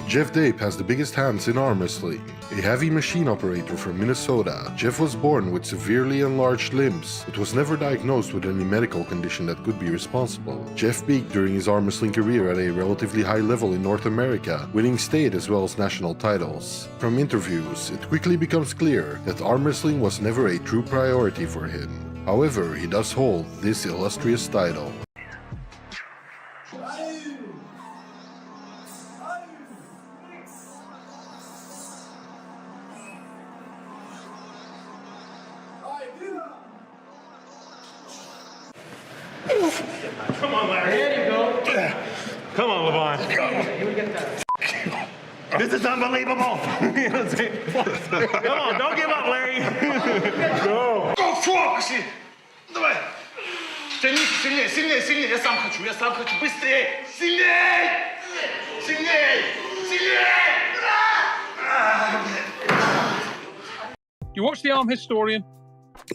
Jeff Dape has the biggest hands in arm wrestling. A heavy machine operator from Minnesota, Jeff was born with severely enlarged limbs, but was never diagnosed with any medical condition that could be responsible. Jeff peaked during his arm wrestling career at a relatively high level in North America, winning state as well as national titles. From interviews, it quickly becomes clear that arm wrestling was never a true priority for him. However, he does hold this illustrious title. Come on, Larry. There you go. Come on, Levan. This is unbelievable. You know what I'm saying? Come on, don't give up, Larry. Go. Go for it. Давай. Сильнее, сильнее, сильнее, сильнее. Я сам хочу. Быстрее. Сильнее. Сильнее. Сильнее. You watch The Arm Historian?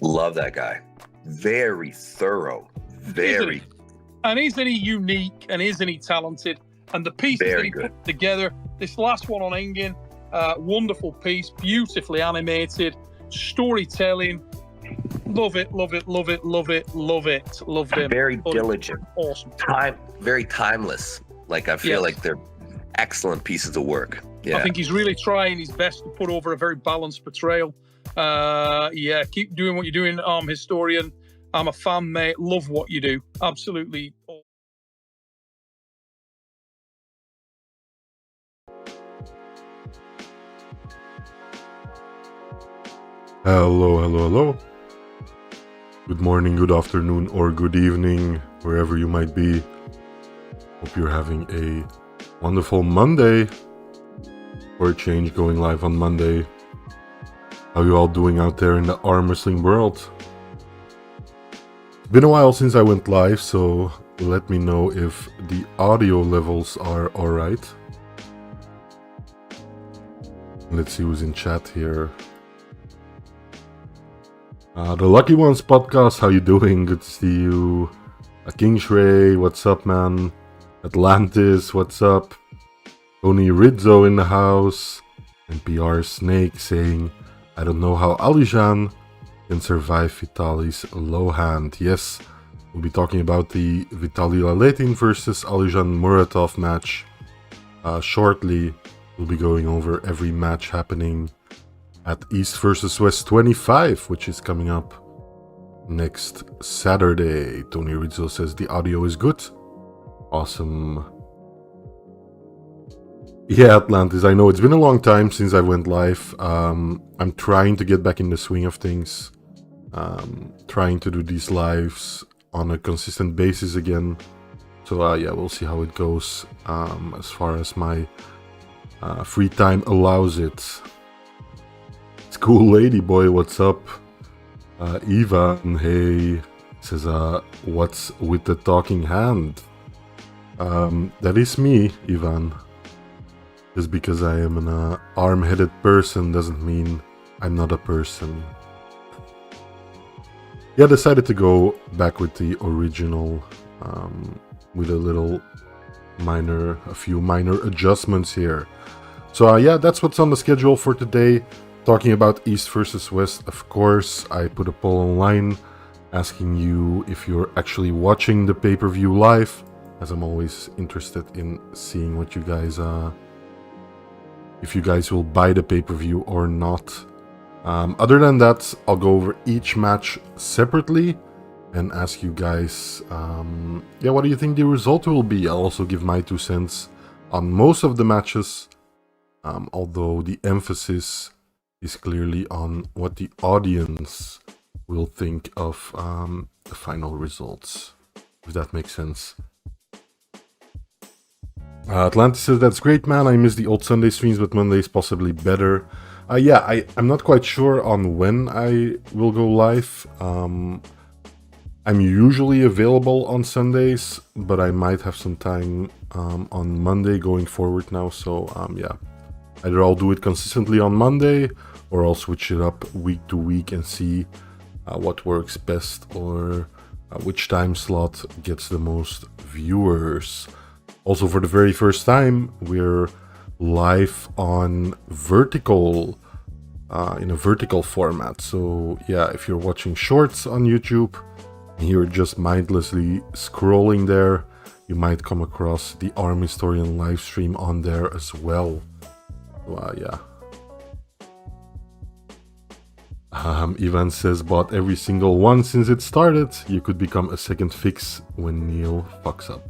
Love that guy. Very thorough. Very. And isn't he unique and isn't he talented? And the pieces that he put together, this last one on Engin, wonderful piece, beautifully animated, storytelling. Love it, love it, love it, love it, love it. Loved him. Very diligent. Awesome. Very timeless. Like, I feel like they're excellent pieces of work. Yeah. I think he's really trying his best to put over a very balanced portrayal. Keep doing what you're doing, Arm Historian. I'm a fan, mate. Love what you do. Absolutely. Hello. Good morning, good afternoon, or good evening, wherever you might be. Hope you're having a wonderful Monday. For a change, going live on Monday. How you all doing out there in the arm wrestling world? Been a while since I went live, so let me know if the audio levels are alright. Let's see who's in chat here. The Lucky Ones podcast, how you doing? Good to see you. King Shrey, what's up, man? Atlantis, what's up? Tony Rizzo in the house. And PR Snake saying, I don't know how Alizhan can survive Vitaly's low hand. Yes, we'll be talking about the Vitaly Laletin versus Alizhan Muratov match shortly. We'll be going over every match happening at East vs West 25, which is coming up next Saturday. Tony Rizzo says the audio is good. Awesome. Yeah, Atlantis, I know it's been a long time since I went live. I'm trying to get back in the swing of things. Trying to do these lives on a consistent basis again. So we'll see how it goes as far as my free time allows it. It's cool, lady boy, what's up? Eva, hey, says, what's with the talking hand? That is me, Ivan. Just because I am an arm-headed person doesn't mean I'm not a person. Yeah, I decided to go back with the original, with a few minor adjustments here. So that's what's on the schedule for today. Talking about East versus West, of course. I put a poll online asking you if you're actually watching the pay-per-view live, as I'm always interested in seeing what you guys if you guys will buy the pay-per-view or not. Other than that, I'll go over each match separately and ask you guys, what do you think the result will be? I'll also give my 2 cents on most of the matches, although the emphasis is clearly on what the audience will think of the final results, if that makes sense. Atlantis says, that's great, man. I miss the old Sunday streams, but Monday's possibly better. I'm not quite sure on when I will go live. I'm usually available on Sundays, but I might have some time on Monday going forward now. So, either I'll do it consistently on Monday, or I'll switch it up week to week and see what works best, or which time slot gets the most viewers. Also, for the very first time, we're live on vertical, in a vertical format. So yeah, if you're watching shorts on YouTube and you're just mindlessly scrolling there, you might come across the Arm Historian live stream on there as well. So, yeah. Ivan says, bought every single one since it started. You could become a second fix when Neil fucks up.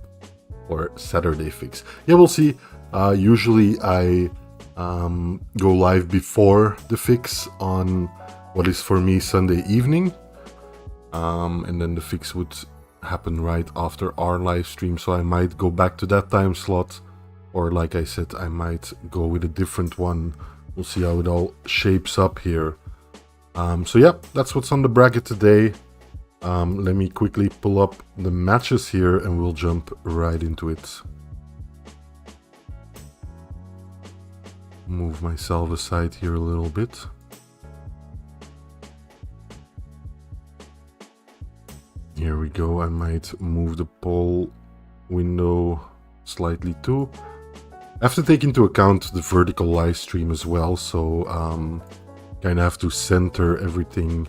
Or Saturday fix. Yeah, we'll see. Usually I go live before the fix on what is for me Sunday evening. And then the fix would happen right after our live stream. So I might go back to that time slot. Or like I said, I might go with a different one. We'll see how it all shapes up here. So yeah, that's what's on the bracket today. Let me quickly pull up the matches here and we'll jump right into it. Move myself aside here a little bit. Here we go. I might move the poll window slightly too. I have to take into account the vertical live stream as well, so kind of have to center everything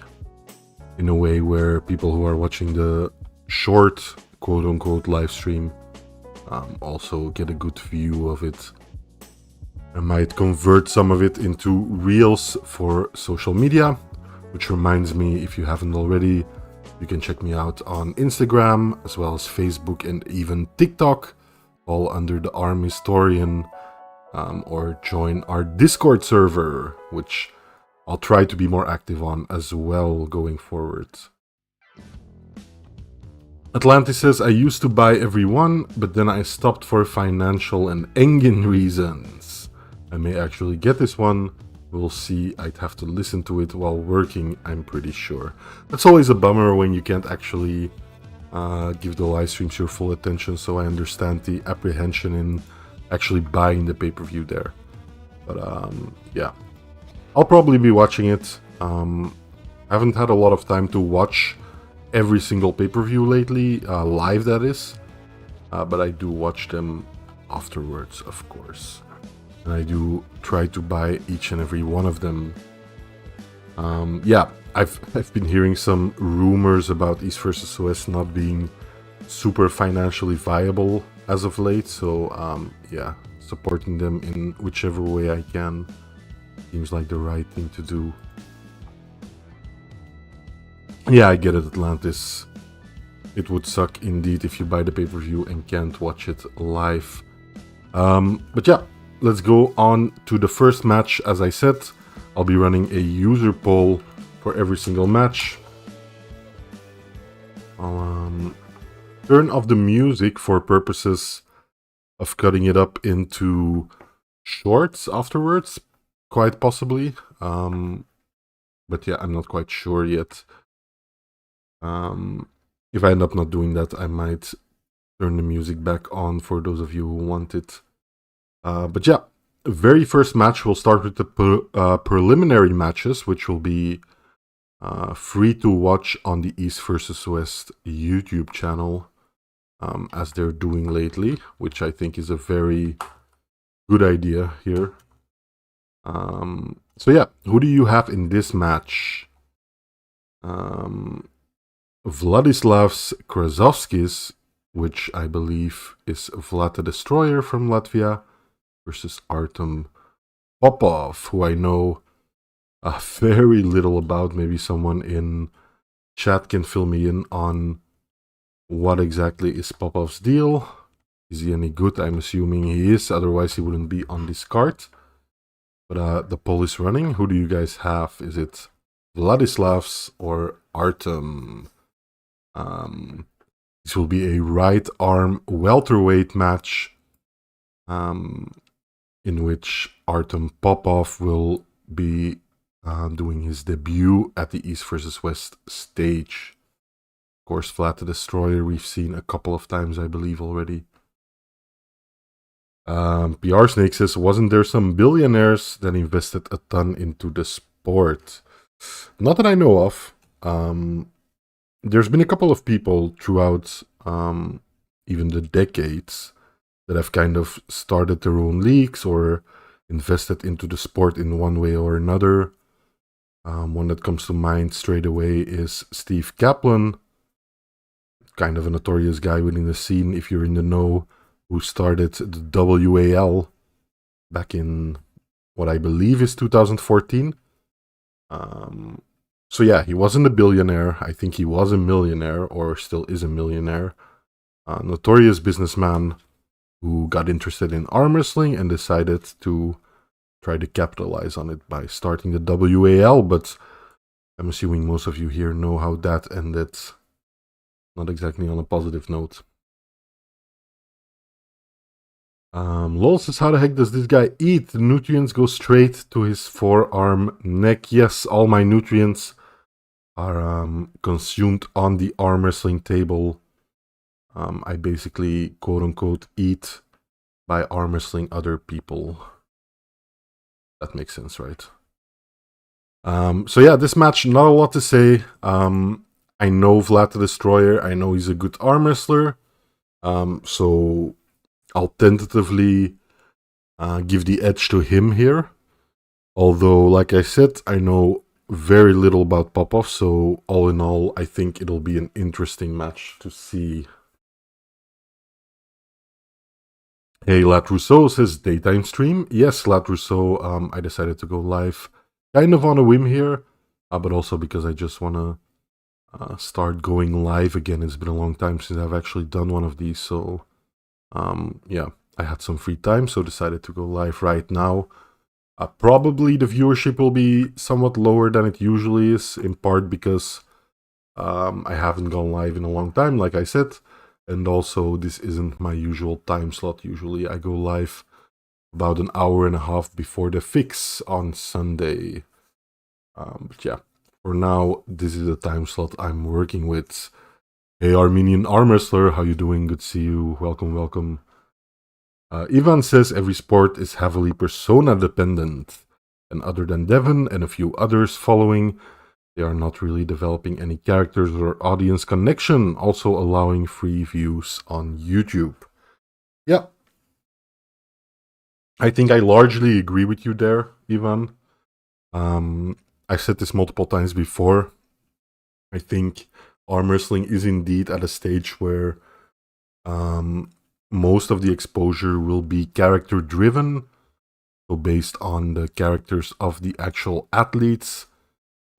in a way where people who are watching the short quote-unquote live stream also get a good view of it. I might convert some of it into reels for social media, which reminds me, if you haven't already, you can check me out on Instagram as well as Facebook and even TikTok, all under the Arm Historian, or join our Discord server, which I'll try to be more active on as well going forward. Atlantis says, I used to buy every one, but then I stopped for financial and engine reasons. I may actually get this one. We'll see. I'd have to listen to it while working, I'm pretty sure. That's always a bummer when you can't actually give the live streams your full attention, so I understand the apprehension in actually buying the pay-per-view there. But yeah. I'll probably be watching it. I haven't had a lot of time to watch every single pay-per-view lately, live that is. But I do watch them afterwards, of course. And I do try to buy each and every one of them. Yeah, I've been hearing some rumors about East vs West not being super financially viable as of late. So yeah, supporting them in whichever way I can seems like the right thing to do. Yeah, I get it, Atlantis. It would suck indeed if you buy the pay-per-view and can't watch it live. But yeah, let's go on to the first match. As I said, I'll be running a user poll for every single match. I'll turn off the music for purposes of cutting it up into shorts afterwards. Quite possibly, but yeah, I'm not quite sure yet. If I end up not doing that, I might turn the music back on for those of you who want it. But yeah, very first match, we'll start with the preliminary matches, which will be free to watch on the East vs West YouTube channel, as they're doing lately, which I think is a very good idea here. So yeah, who do you have in this match? Vladislavs Krasovskis, which I believe is Vlad the Destroyer from Latvia, versus Artem Popov, who I know very little about. Maybe someone in chat can fill me in on what exactly is Popov's deal. Is he any good? I'm assuming he is, otherwise he wouldn't be on this card. But the poll is running. Who do you guys have? Is it Vladislavs or Artem? This will be a right arm welterweight match, in which Artem Popov will be doing his debut at the East vs West stage. Of course, Vlad the Destroyer we've seen a couple of times, I believe, already. PR Snake says, wasn't there some billionaires that invested a ton into the sport? Not that I know of. There's been a couple of people throughout even the decades that have kind of started their own leagues or invested into the sport in one way or another. One that comes to mind straight away is Steve Kaplan, kind of a notorious guy within the scene, if you're in the know, who started the WAL back in what I believe is 2014. So yeah, he wasn't a billionaire. I think he was a millionaire, or still is a millionaire. Notorious businessman who got interested in arm wrestling and decided to try to capitalize on it by starting the WAL, but I'm assuming most of you here know how that ended. Not exactly on a positive note. Lol says, how the heck does this guy eat? The nutrients go straight to his forearm neck. Yes, all my nutrients are consumed on the arm wrestling table. I basically, quote-unquote, eat by arm wrestling other people. That makes sense, right? So yeah, this match, not a lot to say. I know Vlad the Destroyer. I know he's a good arm wrestler. So I'll tentatively give the edge to him here. Although, like I said, I know very little about Popov. So all in all, I think it'll be an interesting match to see. Hey, Lat Rousseau says daytime stream. Yes, Lat Rousseau, I decided to go live kind of on a whim here, but also because I just want to start going live again. It's been a long time since I've actually done one of these, so yeah, I had some free time, so decided to go live right now. Probably the viewership will be somewhat lower than it usually is, in part because I haven't gone live in a long time, like I said. And also, this isn't my usual time slot. Usually, I go live about an hour and a half before the fix on Sunday. But yeah, for now, this is the time slot I'm working with. Hey, Armenian Arm Wrestler, how you doing? Good to see you. Welcome, welcome. Ivan says every sport is heavily persona dependent. And other than Devon and a few others following, they are not really developing any characters or audience connection, also allowing free views on YouTube. Yeah. I think I largely agree with you there, Ivan. I said this multiple times before. I think arm wrestling is indeed at a stage where most of the exposure will be character driven, so based on the characters of the actual athletes,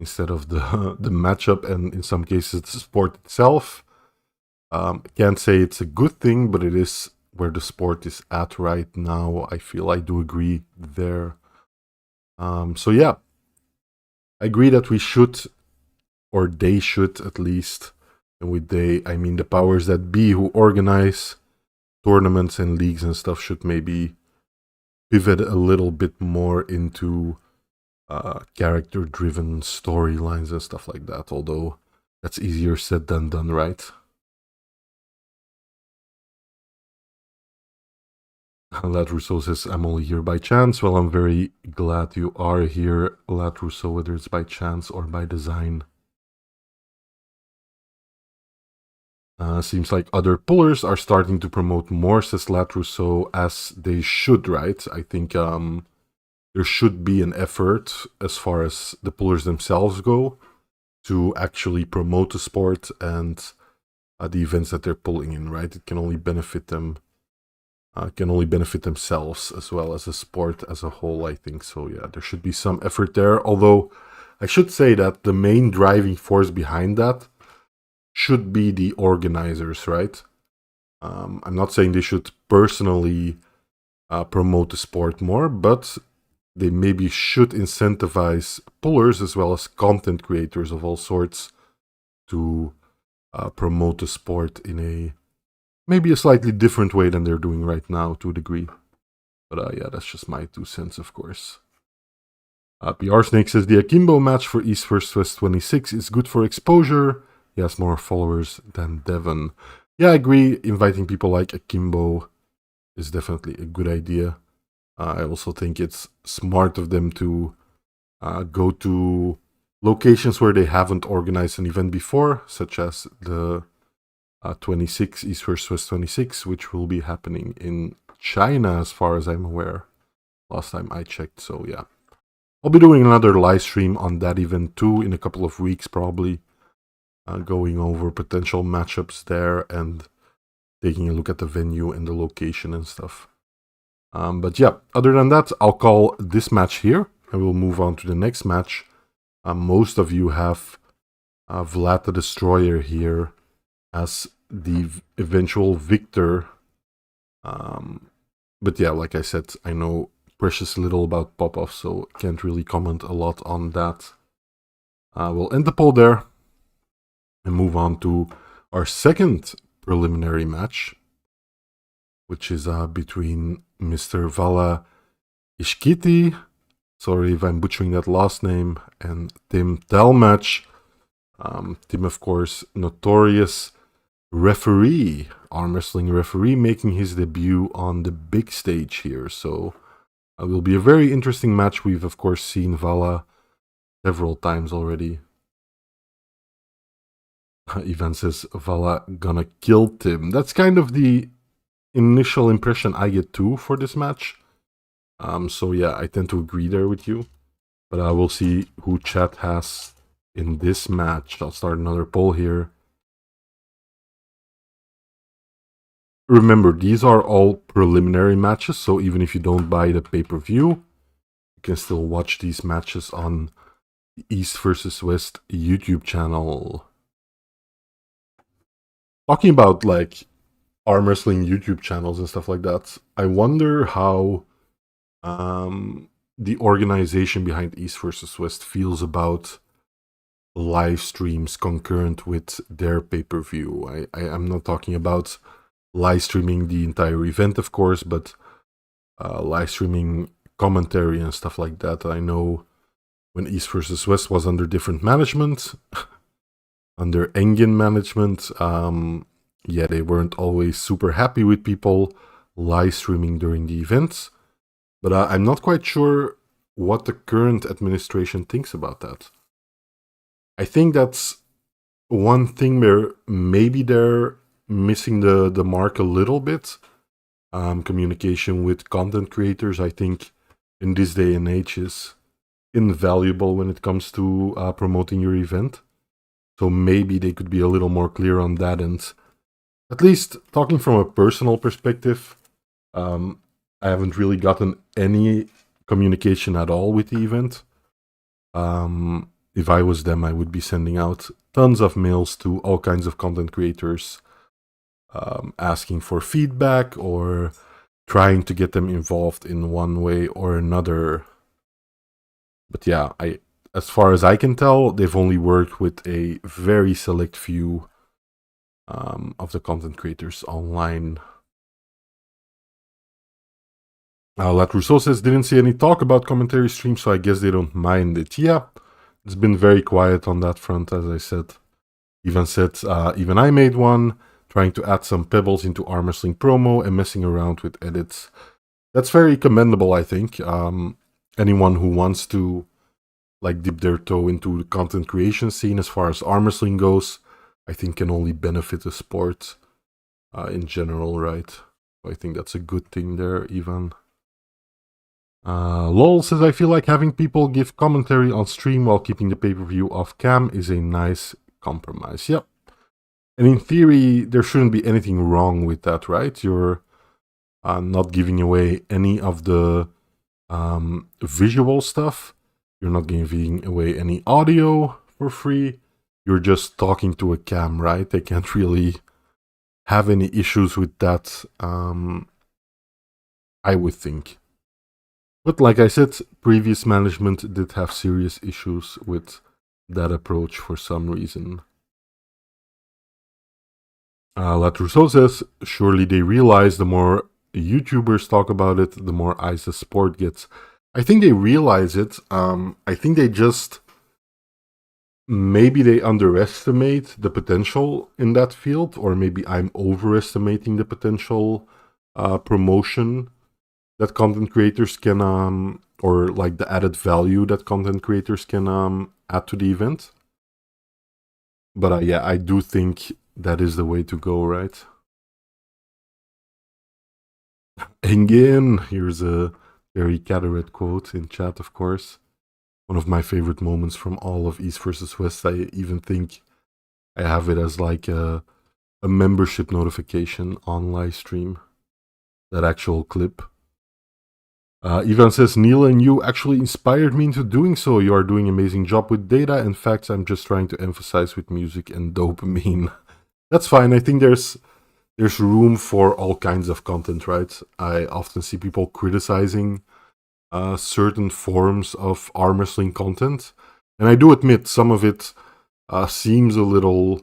instead of the matchup and in some cases the sport itself. Can't say it's a good thing, but it is where the sport is at right now. I feel I do agree there. So yeah, I agree that we should, or they should at least, and with they, I mean the powers that be who organize tournaments and leagues and stuff, should maybe pivot a little bit more into character-driven storylines and stuff like that, although that's easier said than done, right? Lat Rousseau says, I'm only here by chance. Well, I'm very glad you are here, Lat Rousseau, whether it's by chance or by design. Seems like other pullers are starting to promote more, says Lat Rousseau, as they should, right? I think there should be an effort, as far as the pullers themselves go, to actually promote the sport and the events that they're pulling in, right? It can only benefit them, can only benefit themselves as well as the sport as a whole, I think. So yeah, there should be some effort there. Although I should say that the main driving force behind that should be the organizers, right? I'm not saying they should personally promote the sport more, but they maybe should incentivize pullers as well as content creators of all sorts to promote the sport in a maybe a slightly different way than they're doing right now, to a degree. But yeah, that's just my 2 cents, of course. PR Snake says the Akimbo match for East vs West 26 is good for exposure. He has more followers than Devon. Yeah, I agree. Inviting people like Akimbo is definitely a good idea. I also think it's smart of them to go to locations where they haven't organized an event before, such as the 26, East vs. West 26, which will be happening in China as far as I'm aware. Last time I checked, so yeah. I'll be doing another live stream on that event too in a couple of weeks probably. Going over potential matchups there and taking a look at the venue and the location and stuff. But yeah, other than that, I'll call this match here and we'll move on to the next match. Most of you have Vlad the Destroyer here as the eventual victor. But yeah, like I said, I know precious little about Popov, so can't really comment a lot on that. We'll end the poll there and move on to our second preliminary match, which is between Mr. Vala Ishkiti, sorry if I'm butchering that last name, and Tim Talmatch. Tim, of course, notorious referee, arm wrestling referee, making his debut on the big stage here. So it will be a very interesting match. We've, of course, seen Vala several times already. Ivan says Vala gonna kill Tim. That's kind of the initial impression I get too for this match. So yeah, I tend to agree there with you. But I will see who chat has in this match. I'll start another poll here. Remember, these are all preliminary matches, so even if you don't buy the pay-per-view, you can still watch these matches on the East vs. West YouTube channel. Talking about like arm wrestling YouTube channels and stuff like that, I wonder how the organization behind East vs. West feels about live streams concurrent with their pay-per-view. I'm not talking about live streaming the entire event, of course, but live streaming commentary and stuff like that. I know when East vs. West was under different management, under Engin management, yeah, they weren't always super happy with people live streaming during the events. But I'm not quite sure what the current administration thinks about that. I think that's one thing where maybe they're missing the mark a little bit. Communication with content creators, I think, in this day and age is invaluable when it comes to promoting your event. So maybe they could be a little more clear on that. And at least talking from a personal perspective, I haven't really gotten any communication at all with the event. If I was them, I would be sending out tons of mails to all kinds of content creators, asking for feedback or trying to get them involved in one way or another. But yeah, as far as I can tell, they've only worked with a very select few of the content creators online. Lat Rousseau says, didn't see any talk about commentary streams, so I guess they don't mind it. Yeah, it's been very quiet on that front, as I said. Even said, even I made one, trying to add some pebbles into arm wrestling promo and messing around with edits. That's very commendable, I think. Anyone who wants to like dip their toe into the content creation scene as far as arm wrestling goes, I think can only benefit the sport in general, right? So I think that's a good thing there, Ivan. Lol says, I feel like having people give commentary on stream while keeping the pay-per-view off cam is a nice compromise. Yep. And in theory, there shouldn't be anything wrong with that, right? You're not giving away any of the visual stuff. You're not giving away any audio for free. You're just talking to a cam, right? They can't really have any issues with that, I would think. But like I said, previous management did have serious issues with that approach for some reason. Latrousseau says, surely they realize the more YouTubers talk about it, the more eyes the sport gets. I think they realize it. I think they just... Maybe they underestimate the potential in that field, or maybe I'm overestimating the potential promotion that content creators can, or like the added value that content creators can add to the event. But yeah, I do think that is the way to go, right? Engin, here's a very Cadaret quote in chat, of course. One of my favorite moments from all of East versus West. I even think I have it as like a membership notification on live stream. That actual clip. Ivan says, Neil and you actually inspired me into doing so. You are doing an amazing job with data. In fact, I'm just trying to emphasize with music and dopamine. That's fine. I think there's room for all kinds of content, right? I often see people criticizing certain forms of arm wrestling content. And I do admit some of it seems a little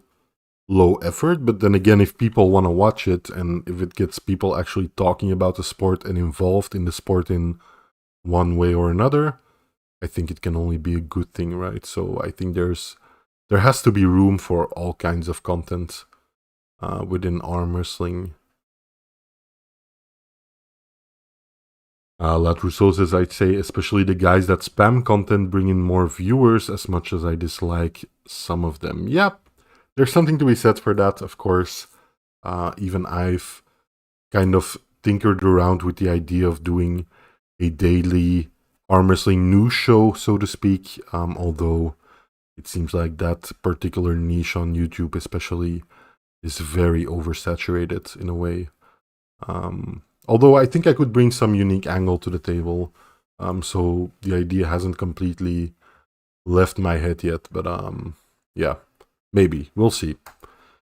low effort, but then again, if people want to watch it and if it gets people actually talking about the sport and involved in the sport in one way or another, I think it can only be a good thing, right? So I think there has to be room for all kinds of content within arm wrestling. Lat Rousseau says, I'd say especially the guys that spam content bring in more viewers as much as I dislike some of them. Yep. There's something to be said for that, of course. Even I've kind of tinkered around with the idea of doing a daily arm wrestling news show, so to speak, although it seems like that particular niche on YouTube especially is very oversaturated in a way. Although I think I could bring some unique angle to the table, so the idea hasn't completely left my head yet, but yeah. Maybe. We'll see.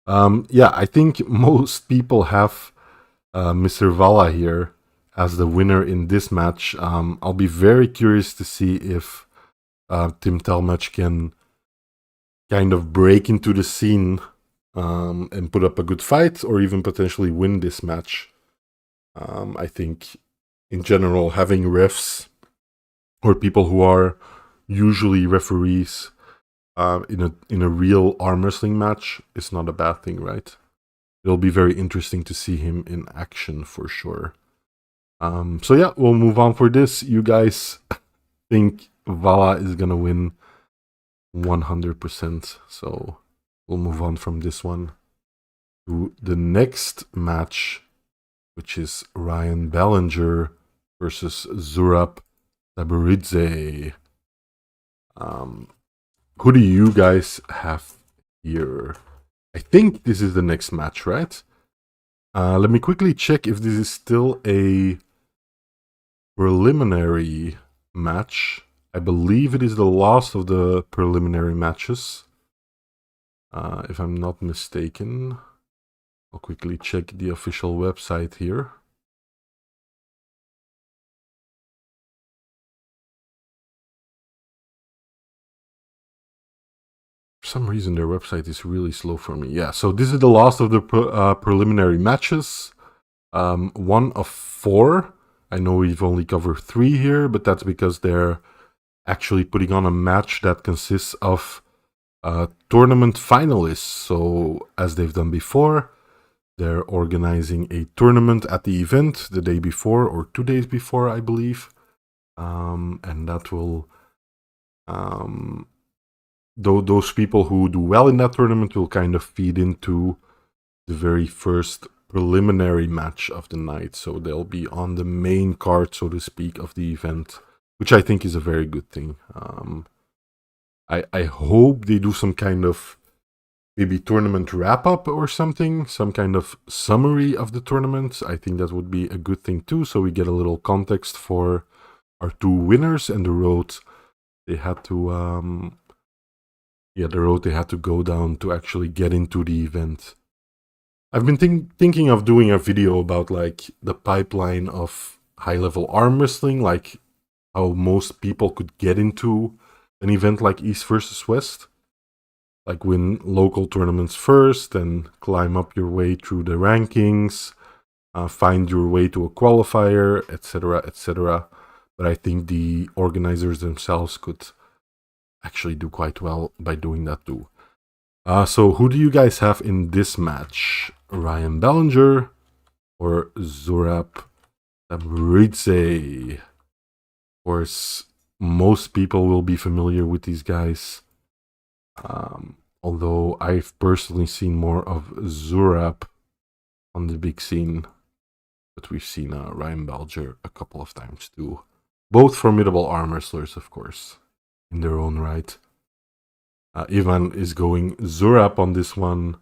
Yeah, I think most people have Mr. Vala here as the winner in this match. I'll be very curious to see if Tim Talmadge can kind of break into the scene and put up a good fight or even potentially win this match. I think in general having refs or people who are usually referees in a real arm wrestling match is not a bad thing, right? It'll be very interesting to see him in action for sure. So yeah, we'll move on for this. You guys think Vala is gonna win 100%, so we'll move on from this one to the next match, which is Ryan Ballinger versus Zurab Taburidze. Who do you guys have here? I think this is the next match, right? Let me quickly check if this is still a preliminary match. I believe it is the last of the preliminary matches. If I'm not mistaken. I'll quickly check the official website here. For some reason, their website is really slow for me. Yeah, so this is the last of the preliminary matches. 1 of 4. I know we've only covered 3 here, but that's because they're actually putting on a match that consists of tournament finalists. So, as they've done before, they're organizing a tournament at the event the day before or 2 days before, I believe. And that will... those people who do well in that tournament will kind of feed into the very first preliminary match of the night. So they'll be on the main card, so to speak, of the event, which I think is a very good thing. I hope they do some kind of maybe tournament wrap-up or something, some kind of summary of the tournament. I think that would be a good thing too, so we get a little context for our 2 winners and the road they had to... the road they had to go down to actually get into the event. I've been thinking of doing a video about like the pipeline of high-level arm wrestling, like how most people could get into an event like East versus West. Like win local tournaments first and climb up your way through the rankings, find your way to a qualifier, etc., etc. But I think the organizers themselves could actually do quite well by doing that too. So who do you guys have in this match? Ryan Ballinger or Zurab Taburidze? Of course, most people will be familiar with these guys. Although I've personally seen more of Zurab on the big scene. But we've seen Ryan Belger a couple of times too. Both formidable arm wrestlers, of course, in their own right. Ivan is going Zurab on this one.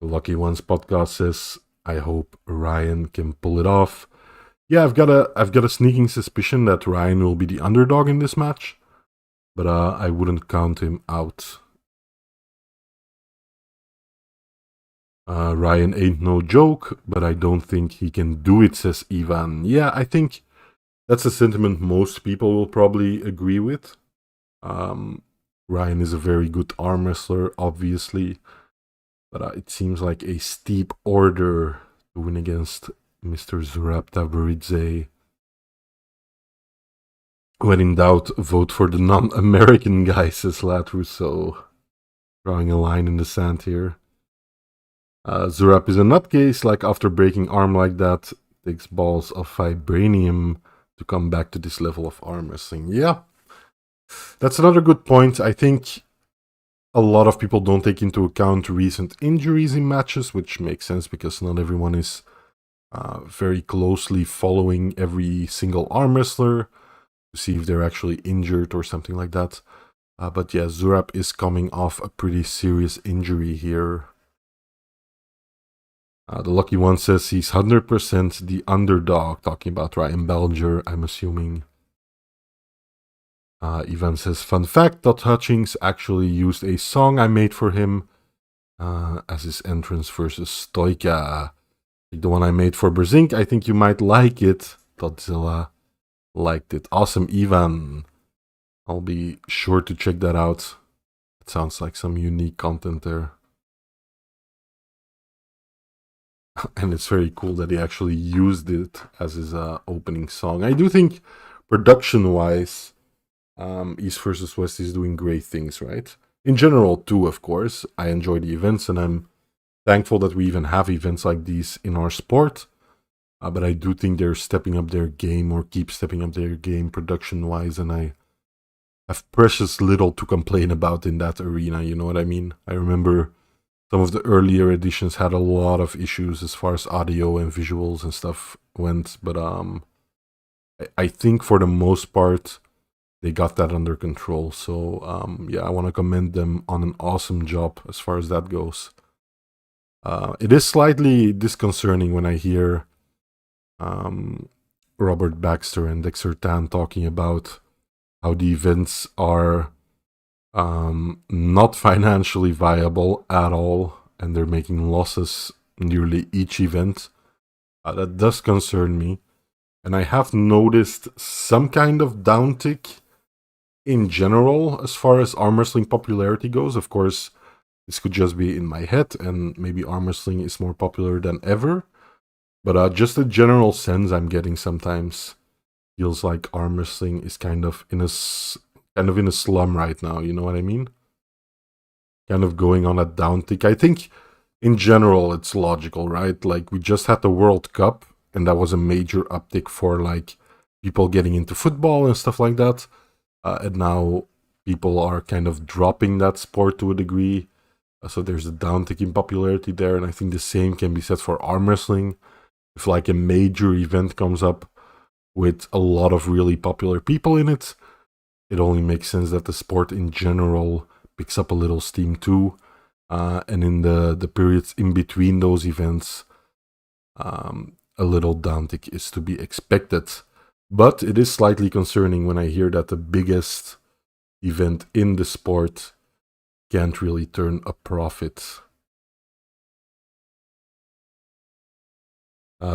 The Lucky Ones podcast says, I hope Ryan can pull it off. Yeah, I've got a sneaking suspicion that Ryan will be the underdog in this match, but I wouldn't count him out. Ryan ain't no joke, but I don't think he can do it, says Ivan. Yeah, I think that's a sentiment most people will probably agree with. Ryan is a very good arm wrestler, obviously, but it seems like a steep order to win against Mr. Zurab Tabaridze. When in doubt, vote for the non-American guy, says Lat Rousseau. Drawing a line in the sand here. Zurab is a nutcase, like after breaking arm like that, takes balls of vibranium to come back to this level of arm wrestling. Yeah, that's another good point. I think a lot of people don't take into account recent injuries in matches, which makes sense because not everyone is very closely following every single arm wrestler to see if they're actually injured or something like that. But yeah, Zurab is coming off a pretty serious injury here. The Lucky One says he's 100% the underdog, talking about Ryan Belger, I'm assuming. Ivan says, fun fact, Todd Hutchings actually used a song I made for him as his entrance versus Stoika. The one I made for Berzink, I think you might like it. Todzilla liked it. Awesome, Ivan. I'll be sure to check that out. It sounds like some unique content there. And it's very cool that he actually used it as his opening song. I do think production-wise, East vs. West is doing great things, right? In general, too, of course. I enjoy the events, and I'm thankful that we even have events like these in our sport. But I do think they're stepping up their game, or keep stepping up their game production-wise, and I have precious little to complain about in that arena, you know what I mean? I remember some of the earlier editions had a lot of issues as far as audio and visuals and stuff went, but I think for the most part, they got that under control. So yeah, I want to commend them on an awesome job as far as that goes. It is slightly disconcerting when I hear Robert Baxter and Dexter Tan talking about how the events are not financially viable at all, and they're making losses nearly each event. That does concern me, and I have noticed some kind of downtick in general as far as arm wrestling popularity goes. Of course, this could just be in my head, and maybe arm wrestling is more popular than ever, but just a general sense I'm getting sometimes feels like arm wrestling is kind of in a slum right now, you know what I mean? Kind of going on a downtick. I think in general it's logical, right? Like, we just had the World Cup, and that was a major uptick for like people getting into football and stuff like that. And now people are kind of dropping that sport to a degree. So there's a downtick in popularity there, and I think the same can be said for arm wrestling. If like a major event comes up with a lot of really popular people in it, it only makes sense that the sport in general picks up a little steam too. And in the periods in between those events, a little downtick is to be expected. But it is slightly concerning when I hear that the biggest event in the sport can't really turn a profit.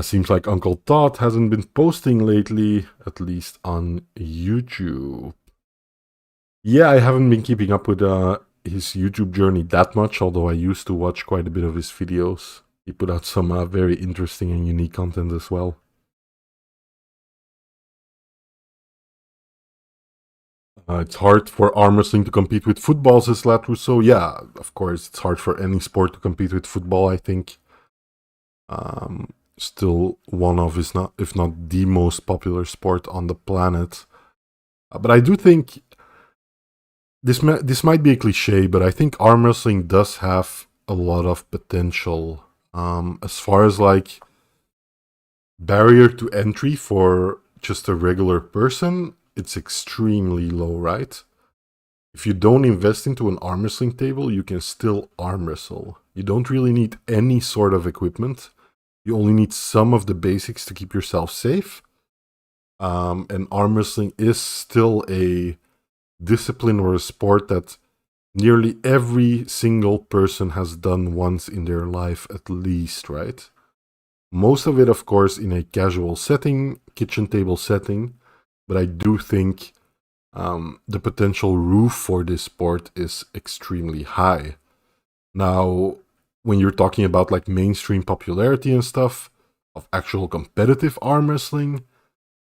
Seems like Uncle Todd hasn't been posting lately, at least on YouTube. Yeah, I haven't been keeping up with his YouTube journey that much, although I used to watch quite a bit of his videos. He put out some very interesting and unique content as well. It's hard for arm wrestling to compete with football, says Lat Rousseau. Yeah, of course, it's hard for any sport to compete with football, I think. Still one of, if not the most popular sport on the planet. But I do think this might be a cliche, but I think arm wrestling does have a lot of potential. As far as like barrier to entry for just a regular person, it's extremely low, right? If you don't invest into an arm wrestling table, you can still arm wrestle. You don't really need any sort of equipment. You only need some of the basics to keep yourself safe. And arm wrestling is still a discipline or a sport that nearly every single person has done once in their life at least, right? Most of it, of course, in a casual setting, kitchen table setting, but I do think the potential roof for this sport is extremely high. Now, when you're talking about like mainstream popularity and stuff of actual competitive arm wrestling,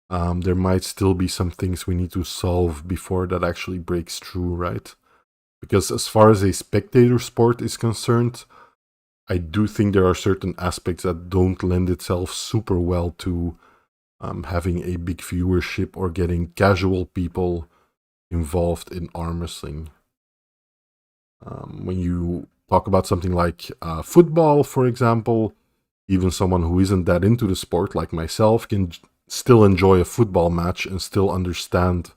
there might still be some things we need to solve before that actually breaks through, right? Because as far as a spectator sport is concerned, I do think there are certain aspects that don't lend itself super well to having a big viewership or getting casual people involved in arm wrestling. When you talk about something like football, for example, even someone who isn't that into the sport, like myself, can still enjoy a football match and still understand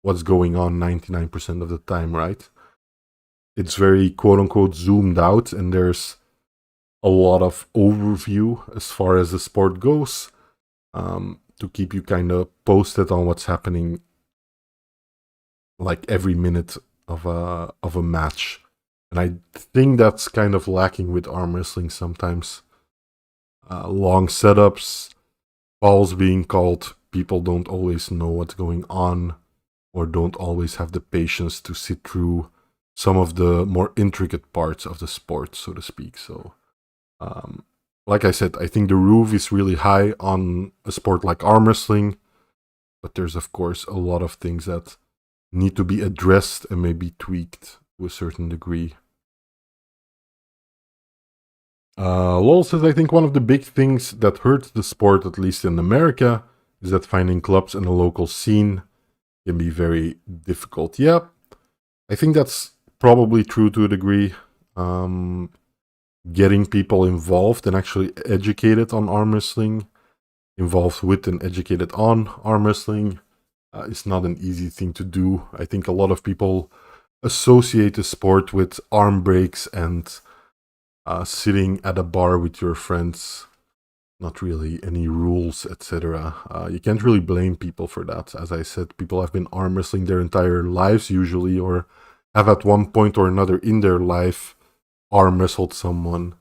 what's going on 99% of the time, right? It's very quote-unquote zoomed out, and there's a lot of overview as far as the sport goes, to keep you kind of posted on what's happening like every minute of a match. And I think that's kind of lacking with arm wrestling sometimes. Long setups, falls being called, people don't always know what's going on or don't always have the patience to sit through some of the more intricate parts of the sport, so to speak. So, like I said, I think the roof is really high on a sport like arm wrestling, but there's of course a lot of things that need to be addressed and maybe tweaked to a certain degree. Lol says, I think one of the big things that hurts the sport, at least in America, is that finding clubs in the local scene can be very difficult. Yeah, I think that's probably true to a degree. Getting people involved and actually educated on arm wrestling, involved with and educated on arm wrestling, is not an easy thing to do. I think a lot of people associate the sport with arm breaks and sitting at a bar with your friends, not really any rules, etc. You can't really blame people for that. As I said, people have been arm wrestling their entire lives usually, or have at one point or another in their life arm wrestled someone.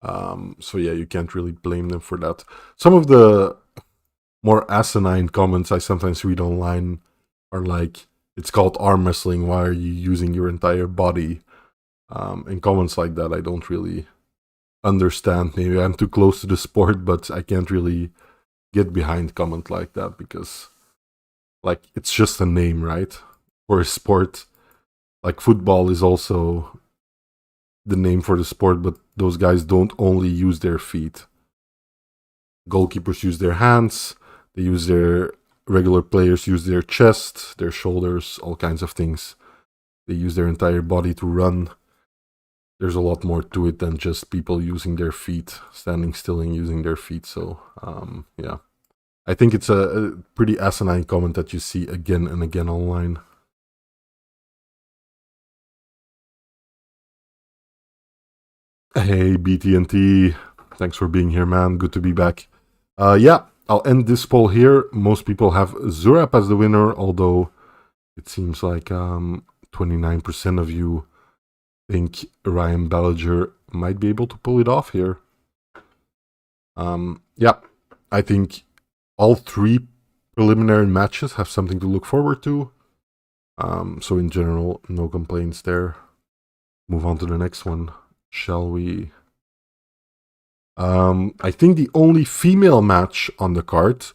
So yeah, you can't really blame them for that. Some of the more asinine comments I sometimes read online are like, it's called arm wrestling, why are you using your entire body? And comments like that I don't really understand. Maybe I'm too close to the sport, but I can't really get behind comment like that, because like it's just a name, right? For a sport. Like football is also the name for the sport, but those guys don't only use their feet. Goalkeepers use their hands, they use their regular players use their chest, their shoulders, all kinds of things. They use their entire body to run. There's a lot more to it than just people using their feet, standing still and using their feet. So, yeah. I think it's a pretty asinine comment that you see again and again online. Hey, BTNT. Thanks for being here, man. Good to be back. Yeah, I'll end this poll here. Most people have Zurab as the winner, although it seems like 29% of you think Ryan Ballinger might be able to pull it off here. Yeah, I think all three preliminary matches have something to look forward to. So in general, no complaints there. Move on to the next one, shall we? I think the only female match on the card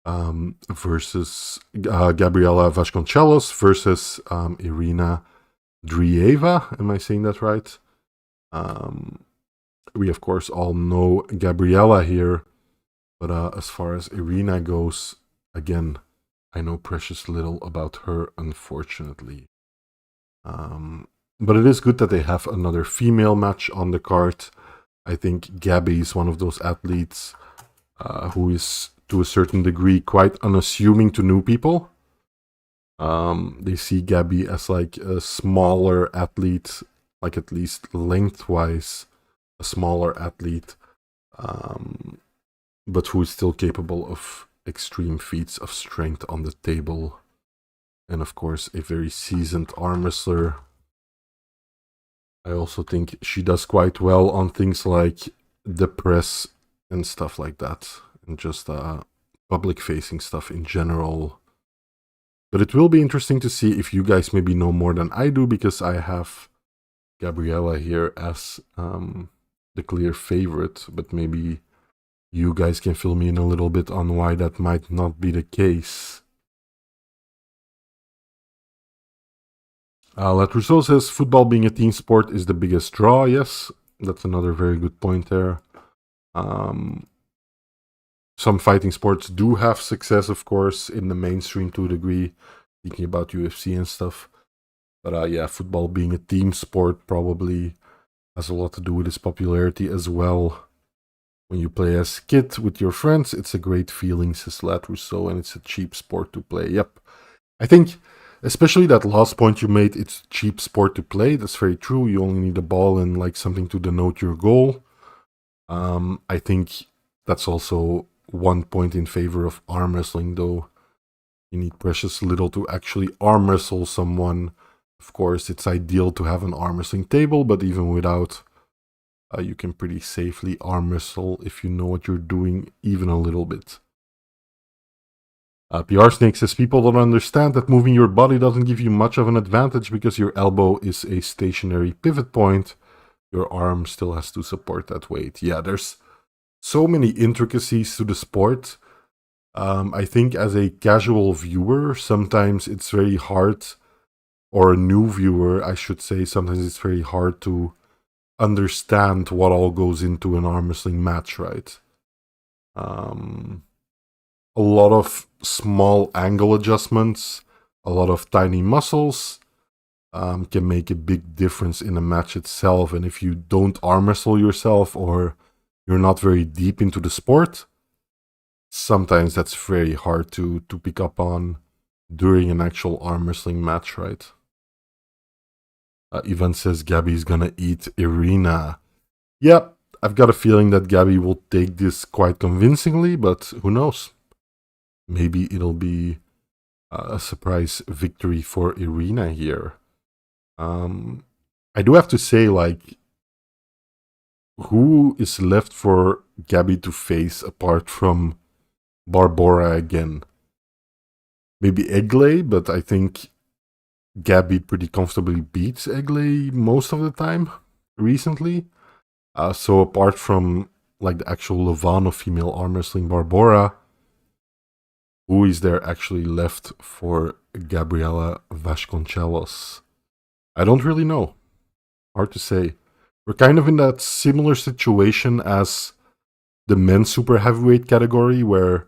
versus Gabriela Vasconcelos versus Irina Drieva. Am I saying that right? We, of course, all know Gabriela here. But as far as Irina goes, again, I know precious little about her, unfortunately. But it is good that they have another female match on the card. I think Gabby is one of those athletes who is, to a certain degree, quite unassuming to new people. They see Gabby as like a smaller athlete, like at least lengthwise, a smaller athlete, but who is still capable of extreme feats of strength on the table. And of course, a very seasoned arm wrestler. I also think she does quite well on things like the press and stuff like that, and just public-facing stuff in general. But it will be interesting to see if you guys maybe know more than I do, because I have Gabriella here as the clear favorite, but maybe you guys can fill me in a little bit on why that might not be the case. Let Rousseau says, football being a team sport is the biggest draw. Yes, that's another very good point there. Some fighting sports do have success, of course, in the mainstream to a degree, thinking about UFC and stuff. But yeah, football being a team sport probably has a lot to do with its popularity as well. When you play as a kid with your friends, it's a great feeling, says Lat Rousseau, and it's a cheap sport to play. Yep. I think, especially that last point you made, it's a cheap sport to play. That's very true. You only need a ball and like something to denote your goal. I think that's also one point in favor of arm wrestling, though. You need precious little to actually arm wrestle someone. Of course, it's ideal to have an arm wrestling table, but even without, you can pretty safely arm wrestle if you know what you're doing, even a little bit. PR Snake says, people don't understand that moving your body doesn't give you much of an advantage because your elbow is a stationary pivot point. Your arm still has to support that weight. Yeah, there's so many intricacies to the sport. I think as a casual viewer, sometimes it's very hard, or a new viewer, I should say, sometimes it's very hard to understand what all goes into an arm wrestling match, right? A lot of small angle adjustments, a lot of tiny muscles can make a big difference in a match itself. And if you don't arm wrestle yourself, or you're not very deep into the sport, sometimes that's very hard to pick up on during an actual arm wrestling match, right? Ivan says Gabby's gonna eat Irina. Yep, I've got a feeling that Gabby will take this quite convincingly, but who knows? Maybe it'll be a surprise victory for Irina here. I do have to say, like, who is left for Gabby to face apart from Barbora again? Maybe Egley, but I think Gabby pretty comfortably beats Egley most of the time recently. So apart from like the actual Levan of female arm wrestling Barbora, who is there actually left for Gabriela Vasconcelos? I don't really know. Hard to say. We're kind of in that similar situation as the men's super heavyweight category, where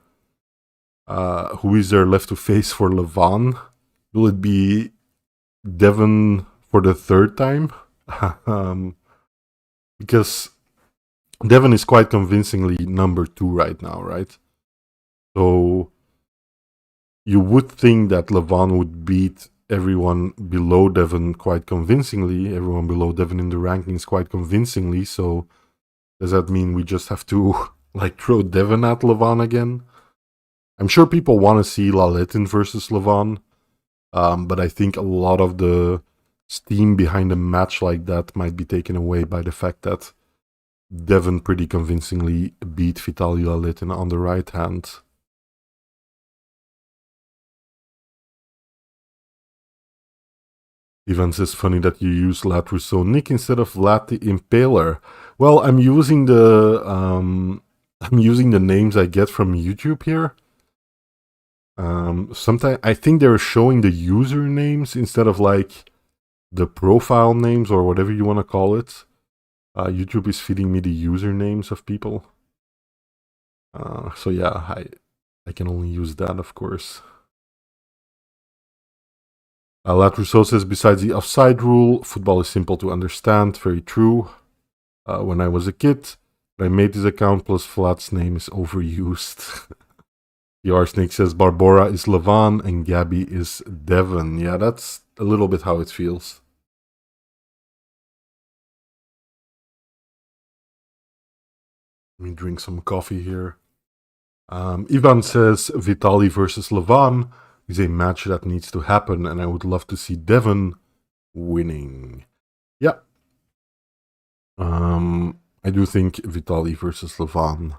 who is there left to face for Levan? Will it be Devon for the third time? Because Devon is quite convincingly number 2 right now, right? So you would think that Levan would beat everyone below Devon quite convincingly, everyone below Devon in the rankings quite convincingly. So does that mean we just have to like throw Devon at Levan again? I'm sure people want to see Laletin versus Levan, but I think a lot of the steam behind a match like that might be taken away by the fact that Devon pretty convincingly beat Vitaly Laletin on the right hand. Ivan says, funny that you use Lat Rousseau Nick instead of Lat the Impaler. Well, I'm using the names I get from YouTube here. Sometimes I think they're showing the usernames instead of like the profile names or whatever you want to call it. YouTube is feeding me the usernames of people. So yeah, I can only use that, of course. Latrousseau says, besides the offside rule, football is simple to understand. Very true. When I was a kid, I made this account, plus Vlad's name is overused. The Arsenic says, Barbora is Levan and Gabby is Devon. Yeah, that's a little bit how it feels. Let me drink some coffee here. Ivan says, Vitaly versus Levan is a match that needs to happen, and I would love to see Devon winning. Yeah. I do think Vitaly versus Levan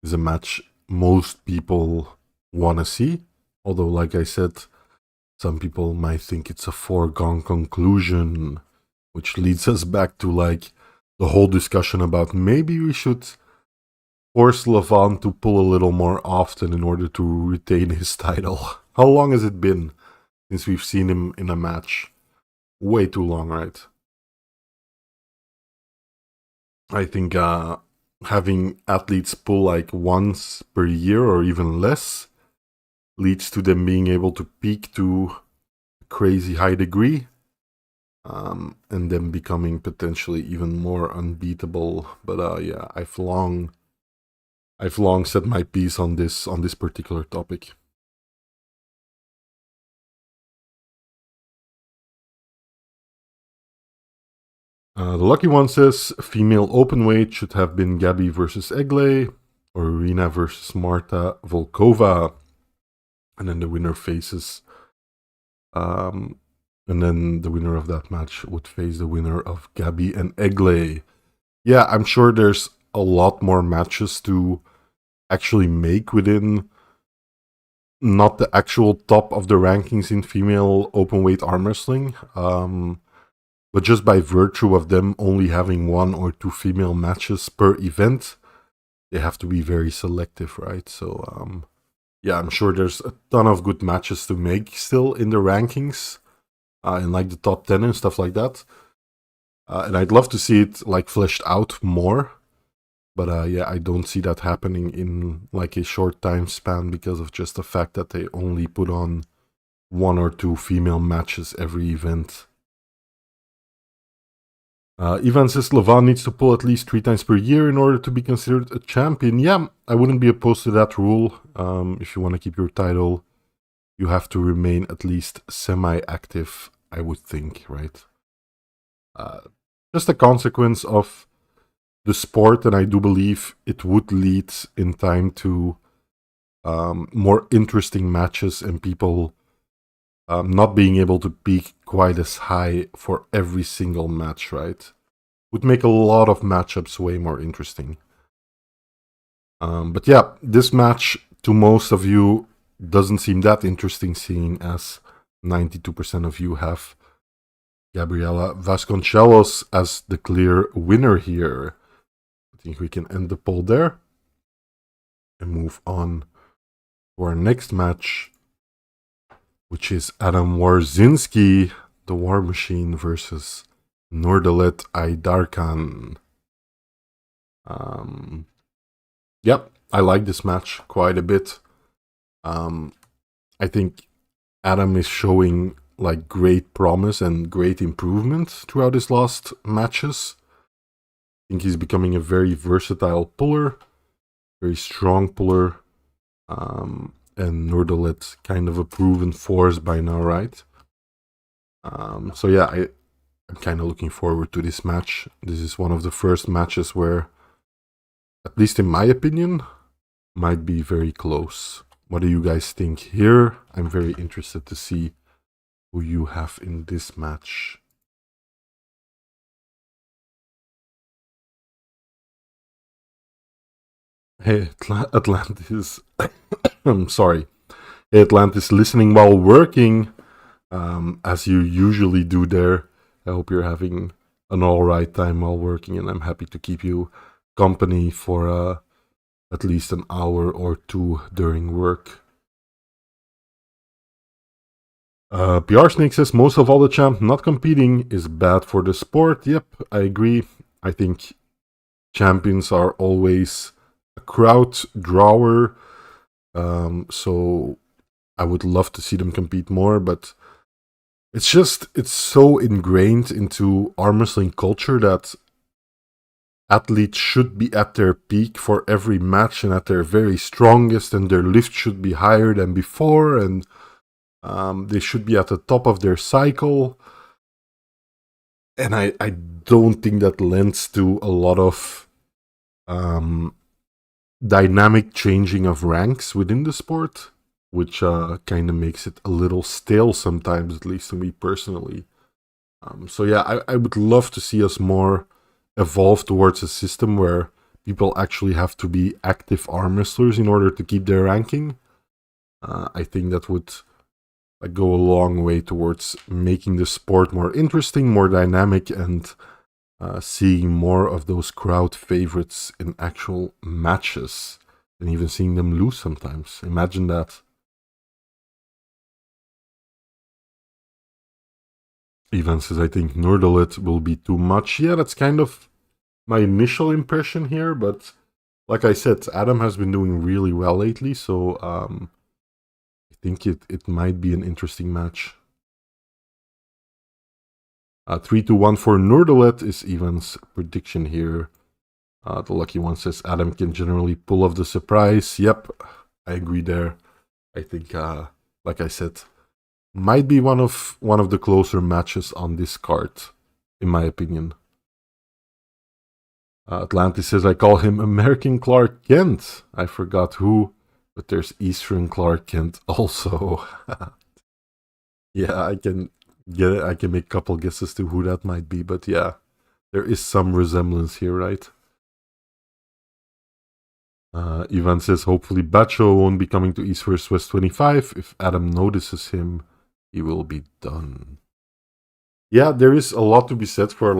is a match most people want to see. Although, like I said, some people might think it's a foregone conclusion, which leads us back to like the whole discussion about maybe we should force Levan to pull a little more often in order to retain his title. How long has it been since we've seen him in a match? Way too long, right? I think having athletes pull like once per year or even less leads to them being able to peak to a crazy high degree, and then becoming potentially even more unbeatable. But yeah, I've long said my piece on this particular topic. The lucky one says female openweight should have been Gabby versus Egley or Irina versus Marta Volkova, and then the winner faces, and then the winner of that match would face the winner of Gabby and Egley. Yeah, I'm sure there's a lot more matches to actually make within not the actual top of the rankings in female openweight arm wrestling. But just by virtue of them only having 1 or 2 female matches per event, they have to be very selective, right? So, yeah, I'm sure there's a ton of good matches to make still in the rankings, in like the top 10 and stuff like that. And I'd love to see it like fleshed out more. But yeah, I don't see that happening in like a short time span because of just the fact that they only put on 1 or 2 female matches every event. Ivan says Levan needs to pull at least 3 times per year in order to be considered a champion. Yeah, I wouldn't be opposed to that rule. If you want to keep your title, you have to remain at least semi-active, I would think, right? Just a consequence of the sport, and I do believe it would lead in time to more interesting matches and people not being able to peak quite as high for every single match, right? Would make a lot of matchups way more interesting. But yeah, this match to most of you doesn't seem that interesting, seeing as 92% of you have Gabriela Vasconcelos as the clear winner here. I think we can end the poll there and move on to our next match, which is Adam Warzinski, the War Machine, versus Nurdalet Aydarkan. Yep, I like this match quite a bit. I think Adam is showing like great promise and great improvement throughout his last matches. I think he's becoming a very versatile puller, very strong puller. And Nurdalet kind of a proven force by now, right? So yeah, I'm kind of looking forward to this match. This is one of the first matches where, at least in my opinion, might be very close. What do you guys think here? I'm very interested to see who you have in this match. Hey, Atlantis. I'm sorry. Hey, Atlantis, listening while working, as you usually do there. I hope you're having an alright time while working, and I'm happy to keep you company for at least an hour or 2 during work. PR Snake says most of all the champ not competing is bad for the sport. Yep, I agree. I think champions are always a crowd drawer. So I would love to see them compete more, but it's so ingrained into arm wrestling culture that athletes should be at their peak for every match and at their very strongest, and their lift should be higher than before, and they should be at the top of their cycle. And I don't think that lends to a lot of dynamic changing of ranks within the sport, which kind of makes it a little stale sometimes, at least to me personally. So yeah, I would love to see us more evolve towards a system where people actually have to be active arm wrestlers in order to keep their ranking. I think that would go a long way towards making the sport more interesting, more dynamic, and seeing more of those crowd favorites in actual matches, and even seeing them lose sometimes. Imagine that. Ivan says, I think Nordalit will be too much. Yeah, that's kind of my initial impression here, but like I said, Adam has been doing really well lately, so I think it might be an interesting match. 3-1 for Nordalit is Ivan's prediction here. The lucky one says Adam can generally pull off the surprise. Yep, I agree there. I think, like I said, might be one of the closer matches on this card, in my opinion. Atlantis says, I call him American Clark Kent. I forgot who, but there's Eastern Clark Kent also. Yeah, I can get it. I can make a couple guesses to who that might be, but yeah, there is some resemblance here, right? Ivan says, hopefully Bacho won't be coming to East vs. West 25. If Adam notices him, he will be done. Yeah, there is a lot to be said for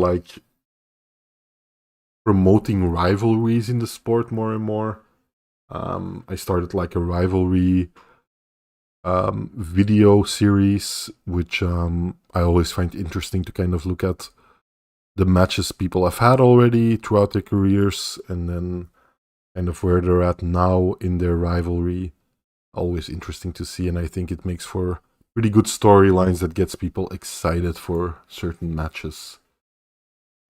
promoting rivalries in the sport more and more. I started a rivalry video series, which I always find interesting to kind of look at the matches people have had already throughout their careers, and then kind of where they're at now in their rivalry. Always interesting to see, and I think it makes for pretty good storylines that gets people excited for certain matches.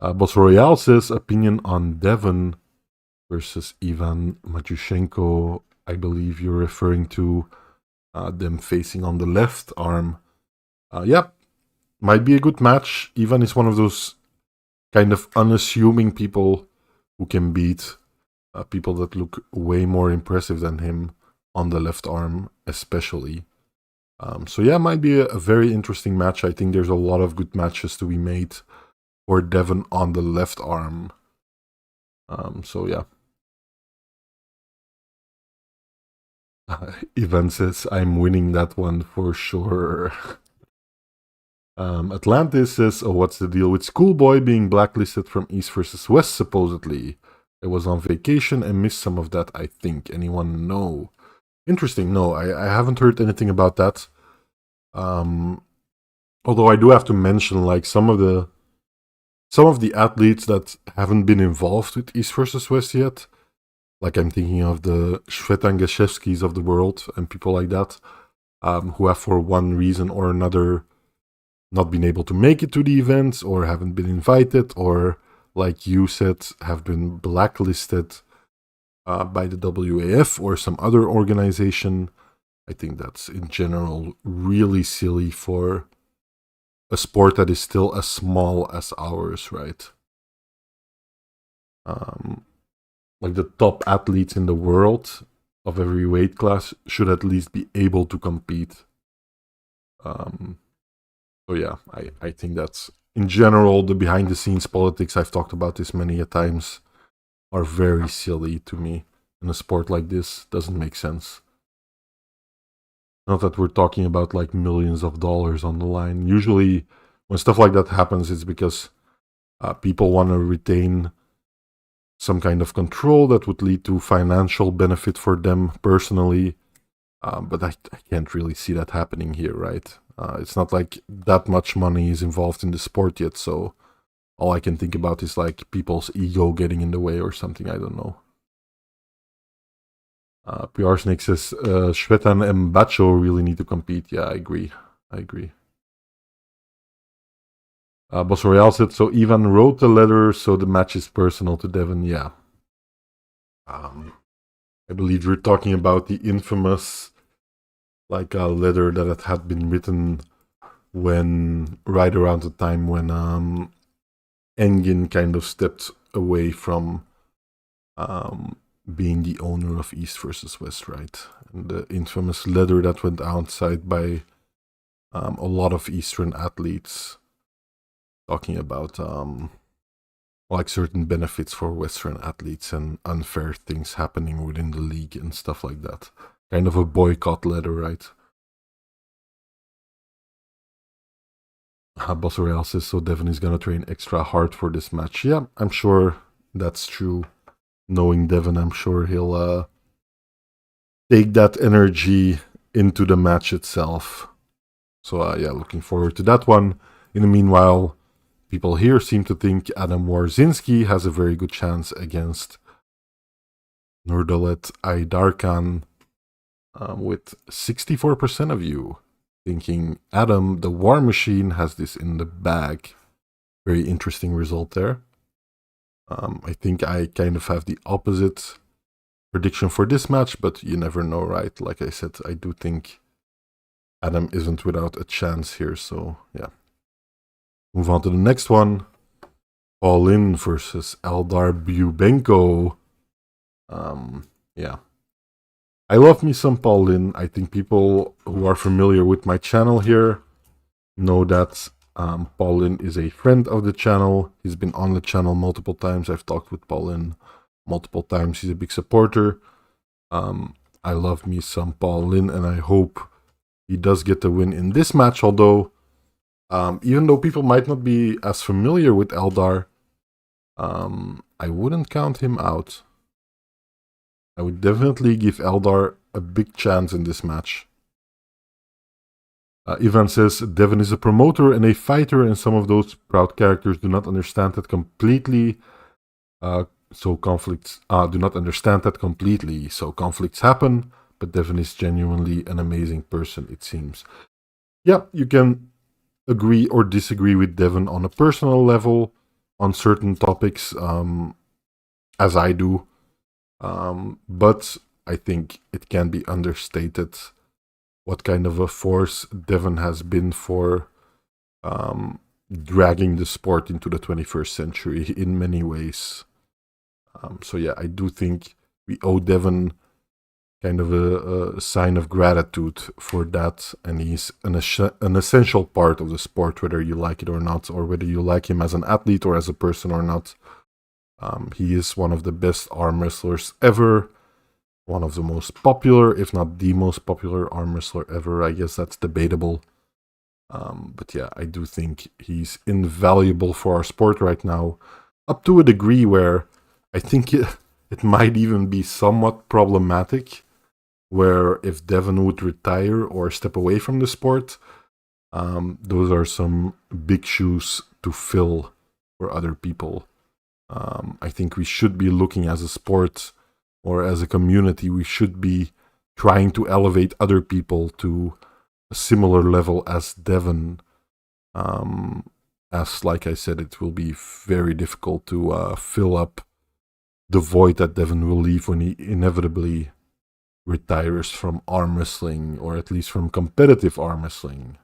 Boss Royale says, opinion on Devon versus Ivan Matyushenko. I believe you're referring to them facing on the left arm. Yep, might be a good match. Ivan is one of those kind of unassuming people who can beat people that look way more impressive than him on the left arm, especially. So yeah, might be a very interesting match. I think there's a lot of good matches to be made for Devon on the left arm. So yeah. Ivan says, I'm winning that one for sure. Atlantis says, oh, what's the deal with Schoolboy being blacklisted from East vs. West, supposedly? I was on vacation and missed some of that, I think. Anyone know? Interesting. No, I haven't heard anything about that. Although I do have to mention, some of the athletes that haven't been involved with East vs. West yet. I'm thinking of the Shvetan Gashevskis of the world and people like that, who have for one reason or another not been able to make it to the events, or haven't been invited, or, like you said, have been blacklisted by the WAF or some other organization. I think that's, in general, really silly for a sport that is still as small as ours, right? The top athletes in the world of every weight class should at least be able to compete. So yeah, I think that's, in general, the behind-the-scenes politics, I've talked about this many a times, are very silly to me. In a sport like this, doesn't make sense. Not that we're talking about millions of dollars on the line. Usually, when stuff like that happens, it's because people want to retain some kind of control that would lead to financial benefit for them personally. But I can't really see that happening here, right? It's not like that much money is involved in the sport yet, so all I can think about is people's ego getting in the way or something, I don't know. PR Snake says, Shvetan and Bacho really need to compete. Yeah, I agree. Boss Royale said, so Ivan wrote the letter, so the match is personal to Devon. Yeah. I believe you're talking about the infamous letter that had been written when right around the time when Engin kind of stepped away from being the owner of East versus West, right? And the infamous letter that went outside by a lot of Eastern athletes talking about certain benefits for Western athletes and unfair things happening within the league and stuff like that. Kind of a boycott letter, right? Boss Royale says, so Devon is gonna train extra hard for this match. Yeah, I'm sure that's true. Knowing Devon, I'm sure he'll take that energy into the match itself. So yeah, looking forward to that one. In the meanwhile, people here seem to think Adam Warzinski has a very good chance against Nurdalet Aydarkan, with 64% of you thinking Adam, the War Machine, has this in the bag. Very interesting result there. I think I kind of have the opposite prediction for this match, but you never know, right? Like I said, I do think Adam isn't without a chance here, so yeah. Move on to the next one. Paulin versus Eldar Bubenko. Yeah. I love me some Paulin. I think people who are familiar with my channel here know that Paulin is a friend of the channel. He's been on the channel multiple times. I've talked with Paulin multiple times. He's a big supporter. I love me some Paulin, and I hope he does get the win in this match, although even though people might not be as familiar with Eldar, I wouldn't count him out. I would definitely give Eldar a big chance in this match. Ivan says, Devon is a promoter and a fighter, and some of those proud characters do not understand that completely. So conflicts happen, but Devon is genuinely an amazing person, it seems. Yeah, you can agree or disagree with Devon on a personal level on certain topics, as I do. But I think it can be understated what kind of a force Devon has been for dragging the sport into the 21st century in many ways. So yeah, I do think we owe Devon kind of a sign of gratitude for that, and he's an essential part of the sport, whether you like it or not, or whether you like him as an athlete or as a person or not. He is one of the best arm wrestlers ever, one of the most popular, if not the most popular arm wrestler ever. I guess that's debatable. But yeah, I do think he's invaluable for our sport right now, up to a degree where I think it might even be somewhat problematic, where if Devon would retire or step away from the sport, those are some big shoes to fill for other people. I think we should be looking as a sport or as a community, we should be trying to elevate other people to a similar level as Devon. As, like I said, it will be very difficult to fill up the void that Devon will leave when he inevitably retires from arm wrestling, or at least from competitive arm wrestling.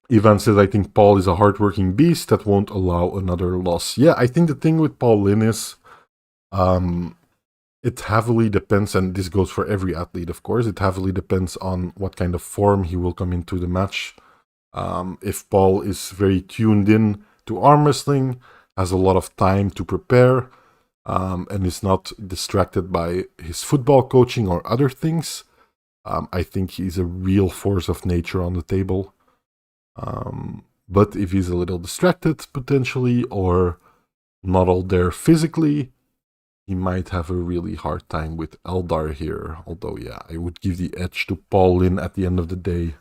Ivan says, I think Paul is a hardworking beast that won't allow another loss. Yeah, I think the thing with Paul Lin is it heavily depends, and this goes for every athlete, of course, it heavily depends on what kind of form he will come into the match. If Paul is very tuned in to arm wrestling, has a lot of time to prepare, and is not distracted by his football coaching or other things, I think he's a real force of nature on the table. But if he's a little distracted, potentially, or not all there physically, he might have a really hard time with Eldar here. Although, yeah, I would give the edge to Paul Lin at the end of the day.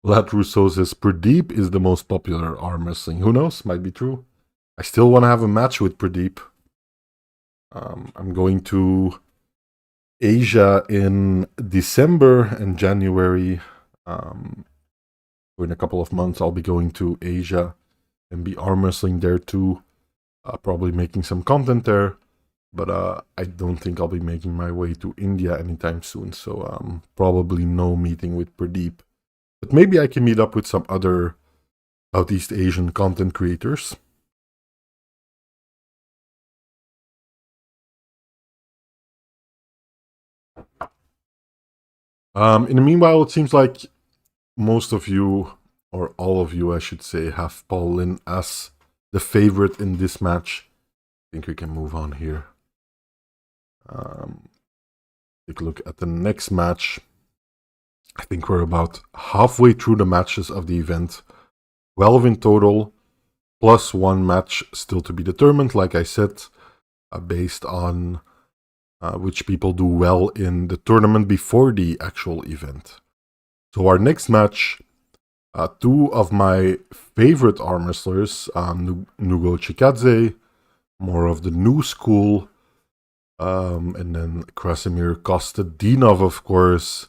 Lat Rousseau says, Pradeep is the most popular arm wrestling. Who knows? Might be true. I still want to have a match with Pradeep. I'm going to Asia in December and January. In a couple of months, I'll be going to Asia and be arm wrestling there too. Probably making some content there, but I don't think I'll be making my way to India anytime soon. So probably no meeting with Pradeep. But maybe I can meet up with some other Southeast Asian content creators. In the meanwhile, it seems like most of you, or all of you, I should say, have Paul Lin as the favorite in this match. I think we can move on here. Take a look at the next match. I think we're about halfway through the matches of the event. 12 in total, plus one match still to be determined, like I said, based on which people do well in the tournament before the actual event. So our next match, two of my favorite arm wrestlers, Nugo Chikadze, more of the new school, and then Krasimir Kostadinov, of course,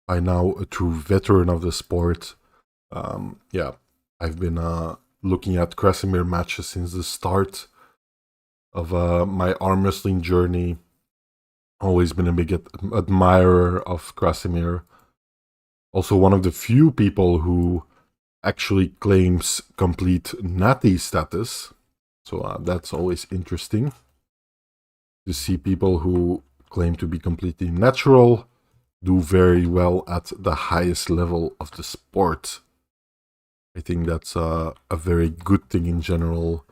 by now a true veteran of the sport. Yeah, I've been looking at Krasimir matches since the start of my arm wrestling journey. Always been a big admirer of Krasimir. Also one of the few people who actually claims complete natty status. So that's always interesting to see people who claim to be completely natural do very well at the highest level of the sport. I think that's a very good thing in general.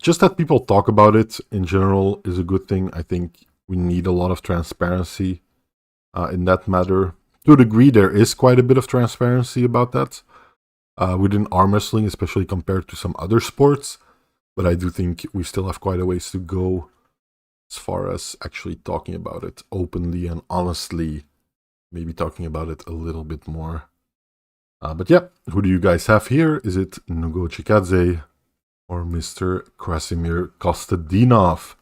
Just that people talk about it in general is a good thing. I think we need a lot of transparency in that matter. To a degree, there is quite a bit of transparency about that within arm wrestling, especially compared to some other sports. But I do think we still have quite a ways to go as far as actually talking about it openly and honestly, maybe talking about it a little bit more. But yeah, who do you guys have here? Is it Nugo Chikadze or Mr. Krasimir Kostadinov?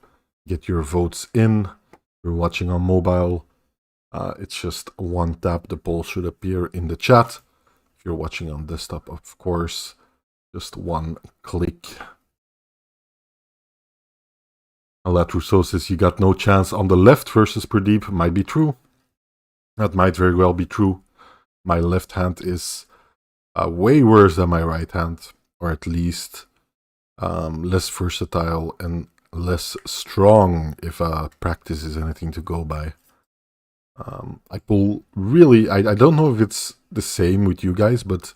Get your votes in. If you're watching on mobile, it's just one tap. The poll should appear in the chat. If you're watching on desktop, of course, just one click. Alat Rousseau says you got no chance on the left versus Pradeep. Might be true. That might very well be true. My left hand is way worse than my right hand, or at least less versatile and less strong, if practice is anything to go by. I pull really, I don't know if it's the same with you guys, but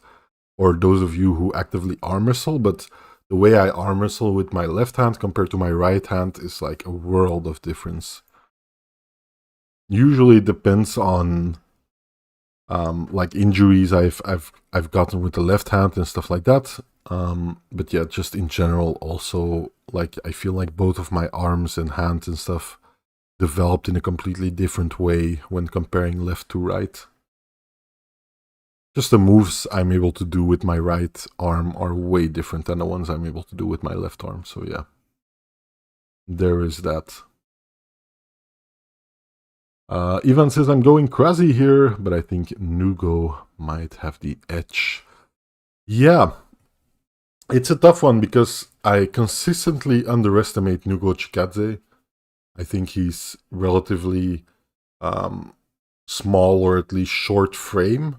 or those of you who actively arm wrestle, but the way I arm wrestle with my left hand compared to my right hand is like a world of difference. Usually it depends on like injuries I've gotten with the left hand and stuff like that. But yeah, just in general also, like I feel like both of my arms and hands and stuff developed in a completely different way when comparing left to right. Just the moves I'm able to do with my right arm are way different than the ones I'm able to do with my left arm. So yeah, there is that. Ivan says I'm going crazy here, but I think Nugo might have the edge. Yeah, it's a tough one because I consistently underestimate Nugo Chikadze. I think he's relatively small, or at least short frame.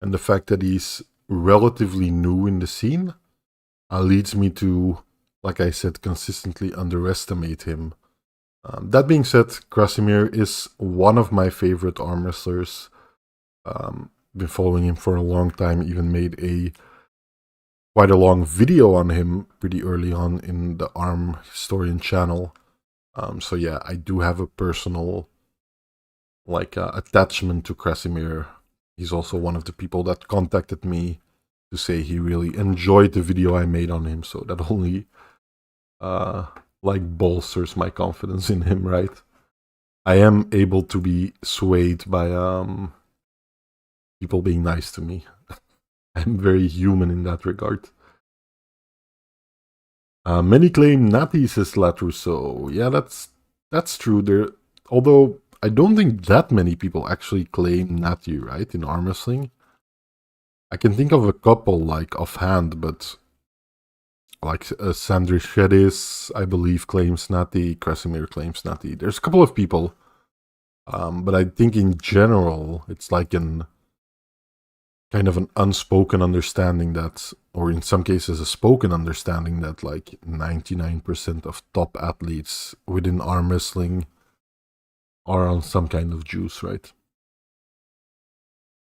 And the fact that he's relatively new in the scene leads me to, like I said, consistently underestimate him. That being said, Krasimir is one of my favorite arm wrestlers. Been following him for a long time, even made quite a long video on him pretty early on in the Arm Historian channel. So yeah, I do have a personal attachment to Krasimir. He's also one of the people that contacted me to say he really enjoyed the video I made on him. So that only bolsters my confidence in him, right? I am able to be swayed by people being nice to me. I'm very human in that regard. Many claim Natty, says Latrousseau. Yeah, that's true. Although I don't think that many people actually claim Natty, right, in arm wrestling. I can think of a couple, like, offhand, but like Sandri Shedis, I believe, claims Natty. Krasimir claims Natty. There's a couple of people, but I think in general, it's like an kind of an unspoken understanding that, or in some cases a spoken understanding that, like 99% of top athletes within arm wrestling are on some kind of juice, right?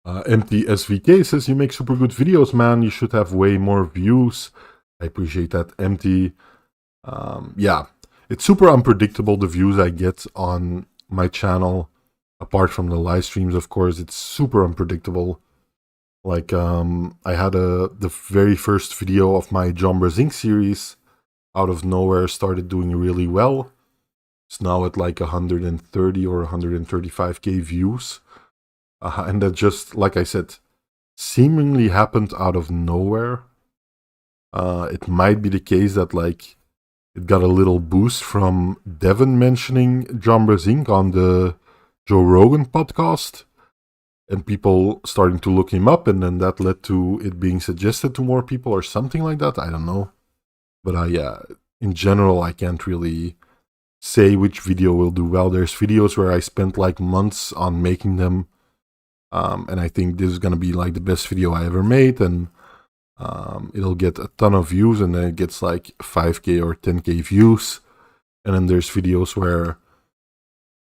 Empty SVK says, you make super good videos, man. You should have way more views. I appreciate that, Empty. Yeah, it's super unpredictable, the views I get on my channel. Apart from the live streams, of course, it's super unpredictable. Like, I had the very first video of my John Brasink series out of nowhere started doing really well. It's now at like 130 or 135k views. And that just, like I said, seemingly happened out of nowhere. It might be the case that, like, it got a little boost from Devon mentioning John Brasink on the Joe Rogan podcast, and people starting to look him up, and then that led to it being suggested to more people or something like that. I don't know. But yeah, in general, I can't really say which video will do well. There's videos where I spent like months on making them, and I think this is going to be like the best video I ever made, and it'll get a ton of views, and then it gets like 5k or 10k views. And then there's videos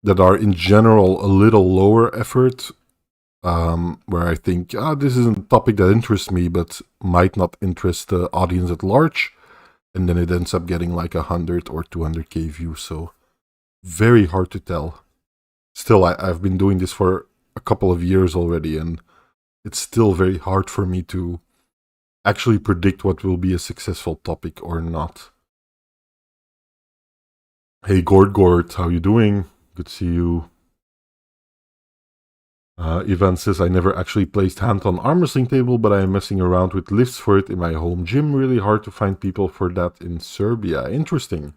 that are in general a little lower effort, where I think, this isn't a topic that interests me, but might not interest the audience at large. And then it ends up getting like 100 or 200k views. So very hard to tell. Still, I've been doing this for a couple of years already, and it's still very hard for me to actually predict what will be a successful topic or not. Hey Gord, how you doing? Good to see you. Ivan says, I never actually placed hand on arm wrestling table, but I am messing around with lifts for it in my home gym. Really hard to find people for that in Serbia. Interesting.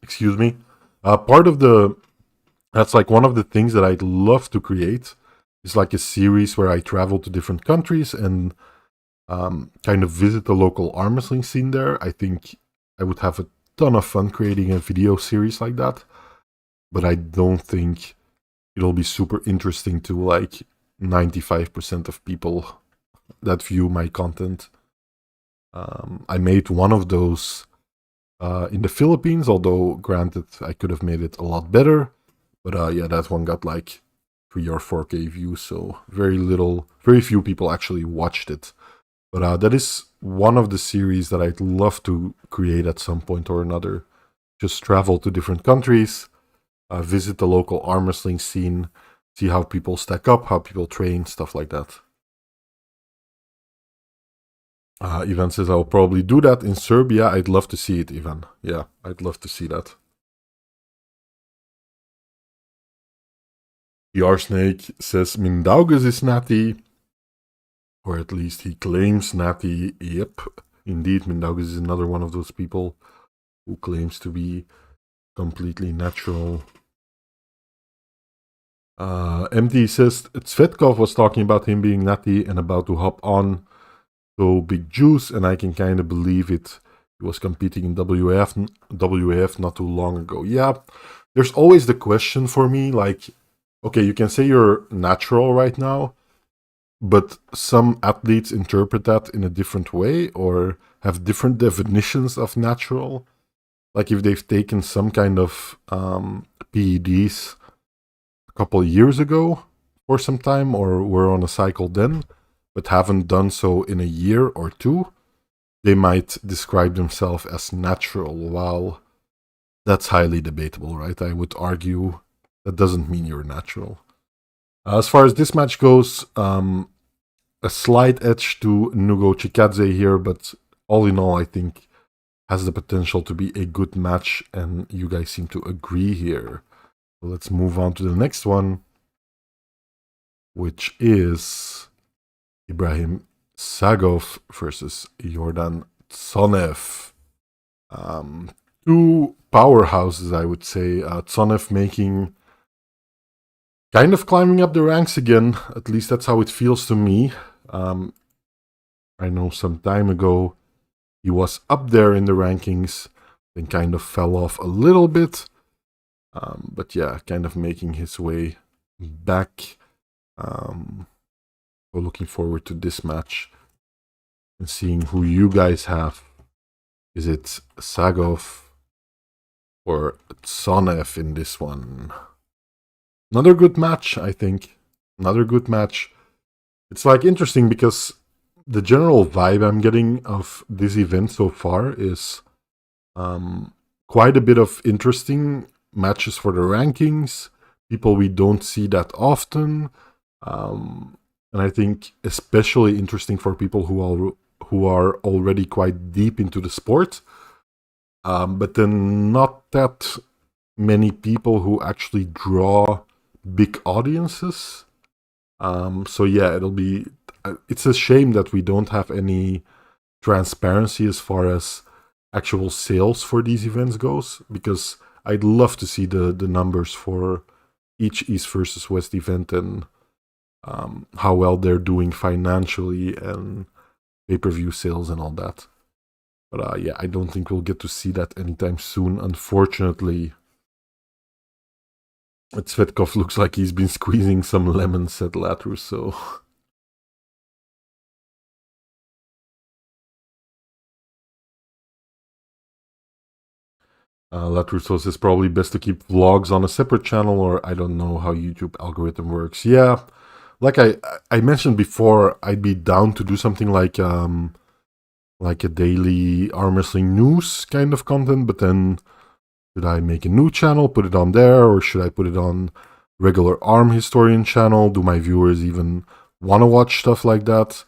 Excuse me. That's like one of the things that I'd love to create. It's like a series where I travel to different countries and kind of visit the local arm wrestling scene there. I think I would have a ton of fun creating a video series like that. But I don't think it'll be super interesting to like 95% of people that view my content. I made one of those in the Philippines, although granted I could have made it a lot better. But yeah, that one got like 3 or 4k views, so very few people actually watched it. But that is one of the series that I'd love to create at some point or another. Just travel to different countries, visit the local arm wrestling scene, see how people stack up, how people train, stuff like that. Ivan says, I'll probably do that in Serbia. I'd love to see it, Ivan. Yeah, I'd love to see that. PR Snake says, Mindaugas is Natty. Or at least he claims Natty. Yep, indeed, Mindaugas is another one of those people who claims to be completely natural. MD says, Tsvetkov was talking about him being Natty and about to hop on. So big juice, and I can kind of believe it. He was competing in WAF not too long ago. Yeah, there's always the question for me, like, okay, you can say you're natural right now, but some athletes interpret that in a different way or have different definitions of natural. Like if they've taken some kind of PEDs a couple of years ago for some time, or were on a cycle then, but haven't done so in a year or two, they might describe themselves as natural, while that's highly debatable, right? I would argue that doesn't mean you're natural. As far as this match goes, a slight edge to Nugo Chikadze here, but all in all, I think has the potential to be a good match, and you guys seem to agree here. So let's move on to the next one, which is Ibrahim Sagov versus Jordan Tsonev. two powerhouses, I would say. Tsonev making, kind of climbing up the ranks again. At least that's how it feels to me. I know some time ago he was up there in the rankings, then kind of fell off a little bit. But yeah, kind of making his way back. So looking forward to this match and seeing who you guys have. Is it Sagov or Tsonev in this one? Another good match, I think. Another good match. It's like interesting because the general vibe I'm getting of this event so far is quite a bit of interesting matches for the rankings, people we don't see that often, and I think especially interesting for people who are already quite deep into the sport, but then not that many people who actually draw big audiences. So yeah, it's a shame that we don't have any transparency as far as actual sales for these events goes, because I'd love to see the numbers for each East versus West event and how well they're doing financially and pay-per-view sales and all that. But yeah, I don't think we'll get to see that anytime soon, unfortunately. Tsvetkov looks like he's been squeezing some lemons, said Latrus, so... Latrusos is probably best to keep vlogs on a separate channel, or I don't know how YouTube algorithm works. Yeah, like I mentioned before, I'd be down to do something like a daily arm wrestling news kind of content, but then should I make a new channel, put it on there, or should I put it on regular arm historian channel? Do my viewers even want to watch stuff like that?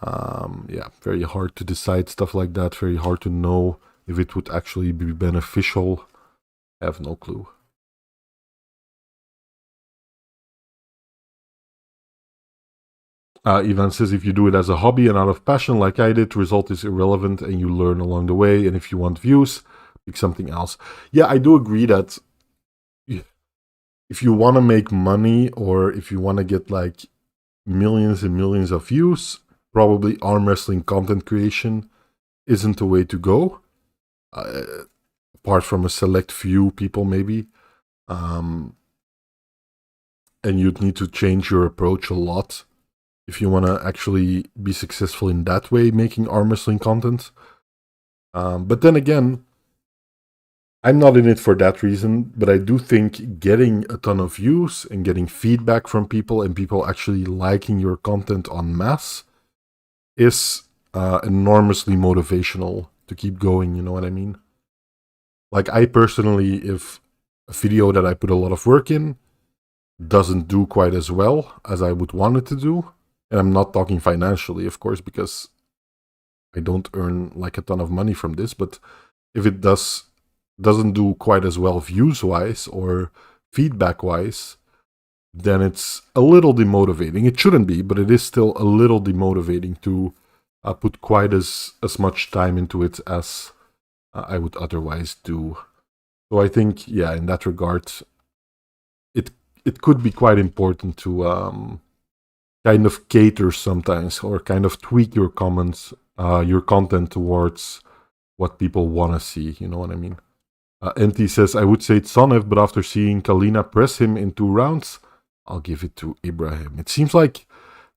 Yeah, very hard to decide stuff like that, very hard to know if it would actually be beneficial. I have no clue. Ivan says, if you do it as a hobby and out of passion like I did, the result is irrelevant and you learn along the way. And if you want views, pick something else. Yeah, I do agree that if you want to make money or if you want to get like millions and millions of views, probably arm wrestling content creation isn't the way to go. Apart from a select few people maybe. And you'd need to change your approach a lot if you want to actually be successful in that way, making arm wrestling content. But then again, I'm not in it for that reason, but I do think getting a ton of views and getting feedback from people and people actually liking your content en masse is enormously motivational to keep going, you know what I mean? Like, I personally, if a video that I put a lot of work in doesn't do quite as well as I would want it to do, and I'm not talking financially, of course, because I don't earn like a ton of money from this, but if it doesn't do quite as well views-wise or feedback-wise, then it's a little demotivating. It shouldn't be, but it is still a little demotivating to put quite as much time into it as I would otherwise do. So I think, yeah, in that regard, it could be quite important to kind of cater sometimes or kind of tweak your comments, your content towards what people want to see, you know what I mean? NT says, I would say Tsonev, but after seeing Kalina press him in 2 rounds, I'll give it to Ibrahim. It seems like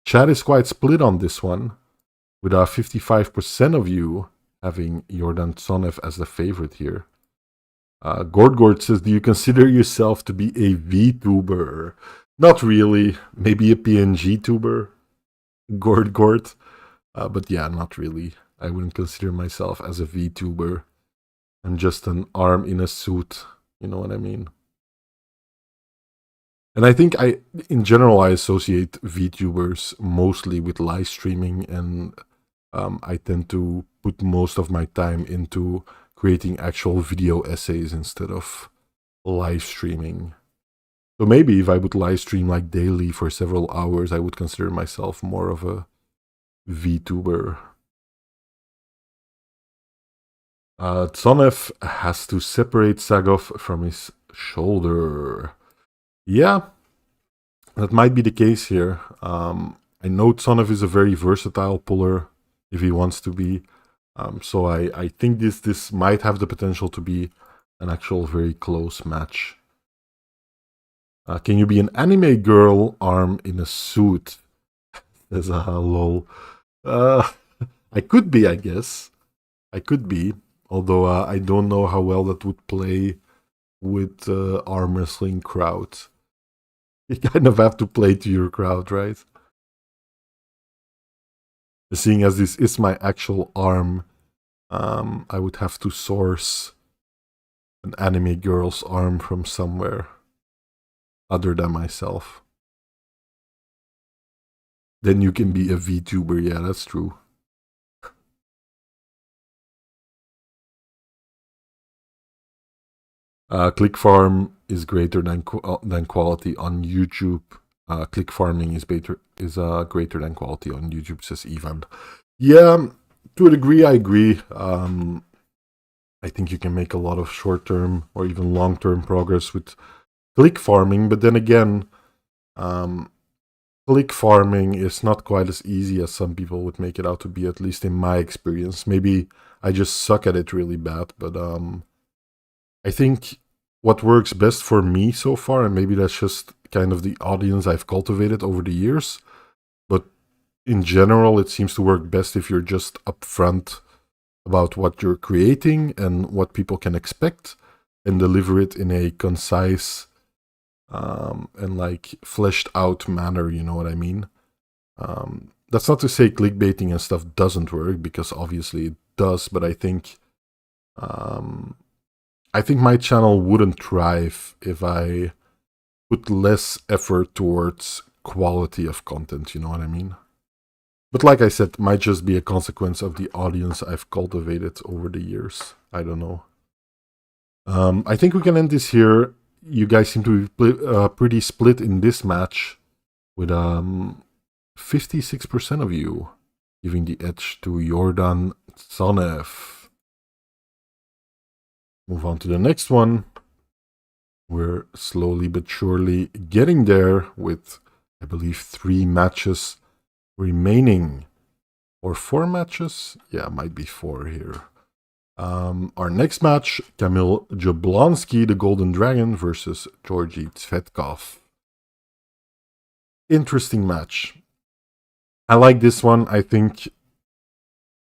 chat is quite split on this one, with 55% of you having Jordan Tsonev as the favorite here. Gord says, do you consider yourself to be a VTuber? Not really. Maybe a PNG tuber. Gord. But yeah, not really. I wouldn't consider myself as a VTuber. I'm just an arm in a suit. You know what I mean? And I think in general, I associate VTubers mostly with live streaming, and I tend to put most of my time into creating actual video essays instead of live streaming. So maybe if I would live stream like daily for several hours, I would consider myself more of a VTuber. Tsonev has to separate Sagov from his shoulder. Yeah, that might be the case here. I know Tsonev is a very versatile puller if he wants to be. So I think this might have the potential to be an actual very close match. Can you be an anime girl arm in a suit? There's a lol. I could be, I guess. I could be. Although I don't know how well that would play with arm wrestling crowd. You kind of have to play to your crowd, right? Seeing as this is my actual arm, I would have to source an anime girl's arm from somewhere other than myself. Then you can be a VTuber, yeah, that's true. Click farm is greater than quality on YouTube. Click farming is greater than quality on YouTube, says Evan. Yeah, to a degree, I agree. I think you can make a lot of short-term or even long-term progress with click farming, but then again, click farming is not quite as easy as some people would make it out to be, at least in my experience. Maybe I just suck at it really bad, but I think what works best for me so far, and maybe that's just kind of the audience I've cultivated over the years, but in general, it seems to work best if you're just upfront about what you're creating and what people can expect, and deliver it in a concise and like fleshed out manner, you know what I mean? That's not to say clickbaiting and stuff doesn't work, because obviously it does, but I think my channel wouldn't thrive if I put less effort towards quality of content, you know what I mean? But like I said, it might just be a consequence of the audience I've cultivated over the years. I don't know. I think we can end this here. You guys seem to be pretty split in this match, with 56% of you giving the edge to Yordan Tsonev. Move on to the next one. We're slowly but surely getting there with, I believe, 3 matches remaining. Or 4 matches? Yeah, might be 4 here. Our next match, Kamil Jablonski, the Golden Dragon, versus Georgy Tsvetkov. Interesting match. I like this one. I think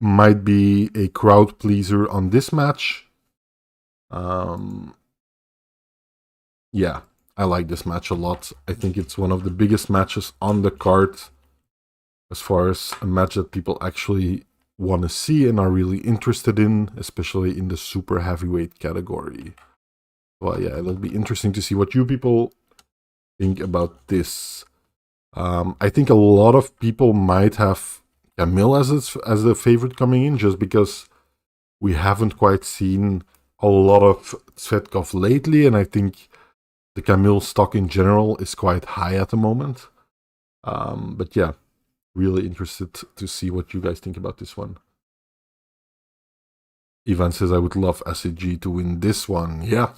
might be a crowd pleaser on this match. Yeah, I like this match a lot. I think it's one of the biggest matches on the card, as far as a match that people actually want to see and are really interested in, especially in the super heavyweight category. Well, yeah, it'll be interesting to see what you people think about this. I think a lot of people might have Kamil as a favorite coming in, just because we haven't quite seen a lot of Tsvetkov lately, and I think the Kamil stock in general is quite high at the moment. But yeah, really interested to see what you guys think about this one. Ivan says, I would love SAG to win this one. Yeah,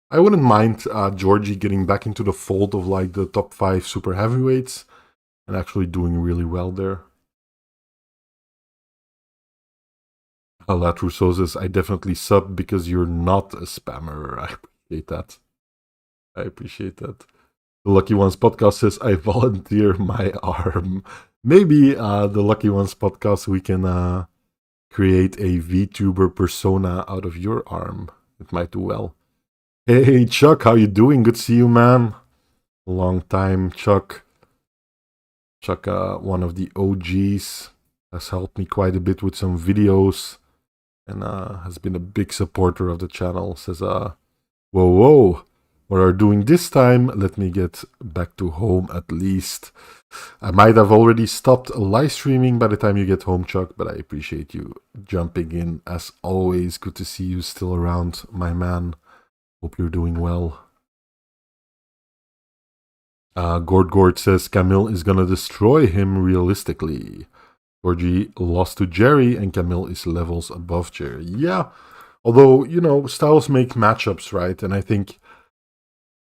I wouldn't mind Georgie getting back into the fold of like the top 5 super heavyweights and actually doing really well there. Alat Rousseau says, I definitely sub because you're not a spammer. I appreciate that. The Lucky Ones podcast says, I volunteer my arm. Maybe the Lucky Ones podcast, we can create a VTuber persona out of your arm. It might do well. Hey Chuck, how you doing? Good to see you, man. Long time, Chuck. Chuck, one of the OGs, has helped me quite a bit with some videos, and has been a big supporter of the channel. Says, whoa, what are you doing this time? Let me get back to home at least. I might have already stopped live streaming by the time you get home, Chuck, but I appreciate you jumping in. As always, good to see you still around, my man. Hope you're doing well. Gord says, Kamil is gonna destroy him realistically. Georgie lost to Jerry, and Kamil is levels above Jerry. Yeah, Although, you know, styles make matchups, right? And I think,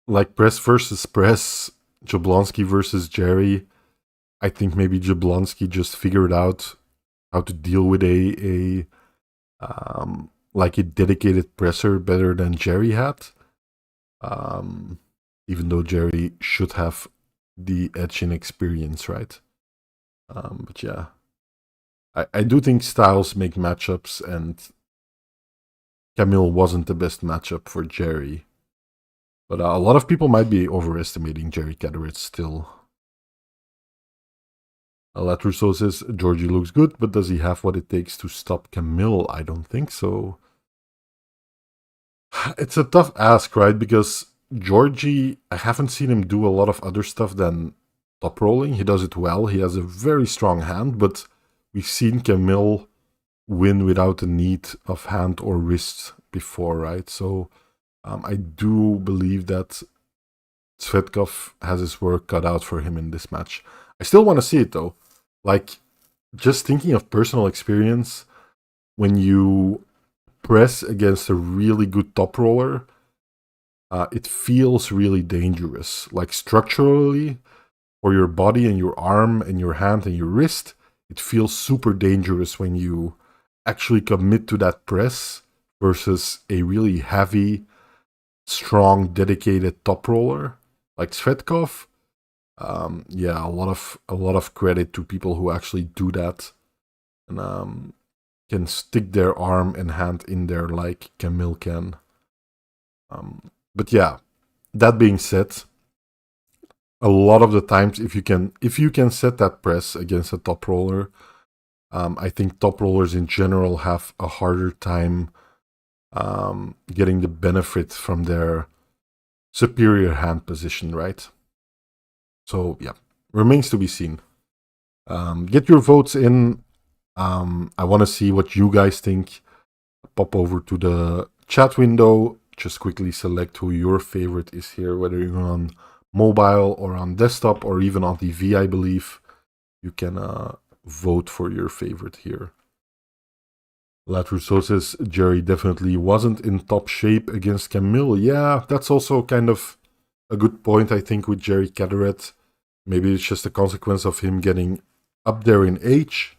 like, press versus press, Jablonski versus Jerry, I think maybe Jablonski just figured out how to deal with like a dedicated presser better than Jerry had. Even though Jerry should have the edge in experience, right? But yeah, I do think styles make matchups, and Camille wasn't the best matchup for Jerry. But a lot of people might be overestimating Jerry Caderet still. Latrusso says, Georgie looks good, but does he have what it takes to stop Camille? I don't think so. It's a tough ask, right? Because Georgie, I haven't seen him do a lot of other stuff than top rolling. He does it well. He has a very strong hand, but we've seen Camille win without the need of hand or wrist before, right? So I do believe that Svetkov has his work cut out for him in this match. I still want to see it though. Like, just thinking of personal experience, when you press against a really good top roller, it feels really dangerous. Like, structurally, for your body and your arm and your hand and your wrist, it feels super dangerous when you actually commit to that press versus a really heavy, strong, dedicated top roller like Svetkov. Yeah, a lot of credit to people who actually do that and can stick their arm and hand in there like Camille can. But yeah, that being said, a lot of the times if you can set that press against a top roller, I think top rollers in general have a harder time getting the benefit from their superior hand position, right? So yeah, remains to be seen. Get your votes in. I want to see what you guys think. Pop over to the chat window. Just quickly select who your favorite is here, whether you're on mobile or on desktop or even on TV, I believe. You can vote for your favorite here. Latrusso says Jerry definitely wasn't in top shape against Camille. Yeah, that's also kind of a good point, I think, with Jerry Caderet. Maybe it's just a consequence of him getting up there in age,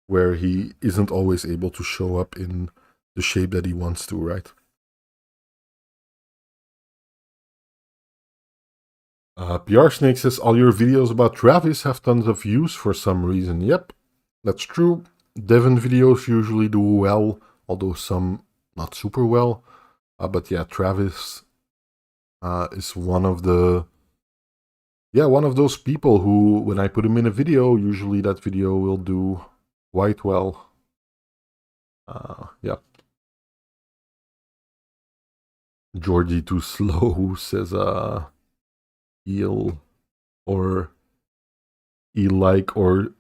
where he isn't always able to show up in the shape that he wants to, right? PR Snake says, all your videos about Travis have tons of views for some reason. Yep, that's true. Devon videos usually do well, although some not super well. But yeah, Travis is one of those people who, when I put him in a video, usually that video will do quite well. Yeah. Georgie too slow says eel or E-like or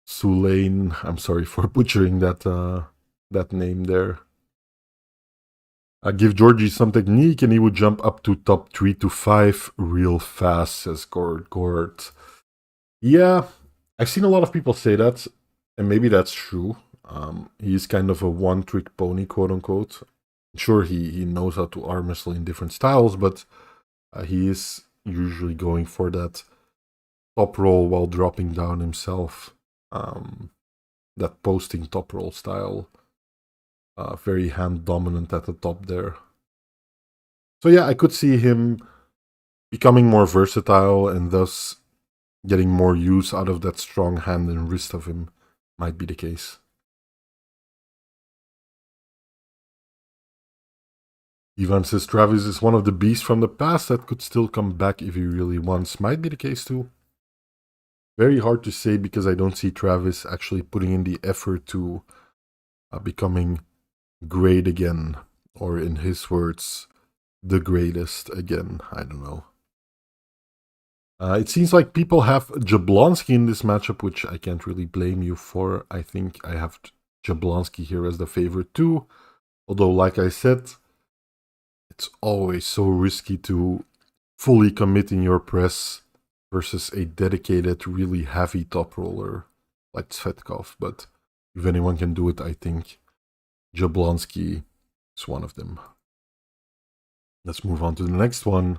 Sulain. I'm sorry for butchering that name there. Give Georgie some technique and he would jump up to top 3 to 5 real fast, says Gord. Yeah, I've seen a lot of people say that, and maybe that's true. He's kind of a one-trick pony, quote-unquote. Sure, he knows how to arm wrestle in different styles, but he is usually going for that top roll while dropping down himself. That posting top roll style. Very hand dominant at the top there. So yeah, I could see him becoming more versatile and thus getting more use out of that strong hand and wrist of him. Might be the case. Ivan says Travis is one of the beasts from the past that could still come back if he really wants. Might be the case too. Very hard to say because I don't see Travis actually putting in the effort to becoming great again, or in his words, the greatest again. I don't know. It seems like people have Jablonski in this matchup, which I can't really blame you for. I think I have Jablonski here as the favorite too. Although, like I said, it's always so risky to fully commit in your press versus a dedicated, really heavy top roller like Svetkov. But if anyone can do it, I think Jablonski is one of them. Let's move on to the next one,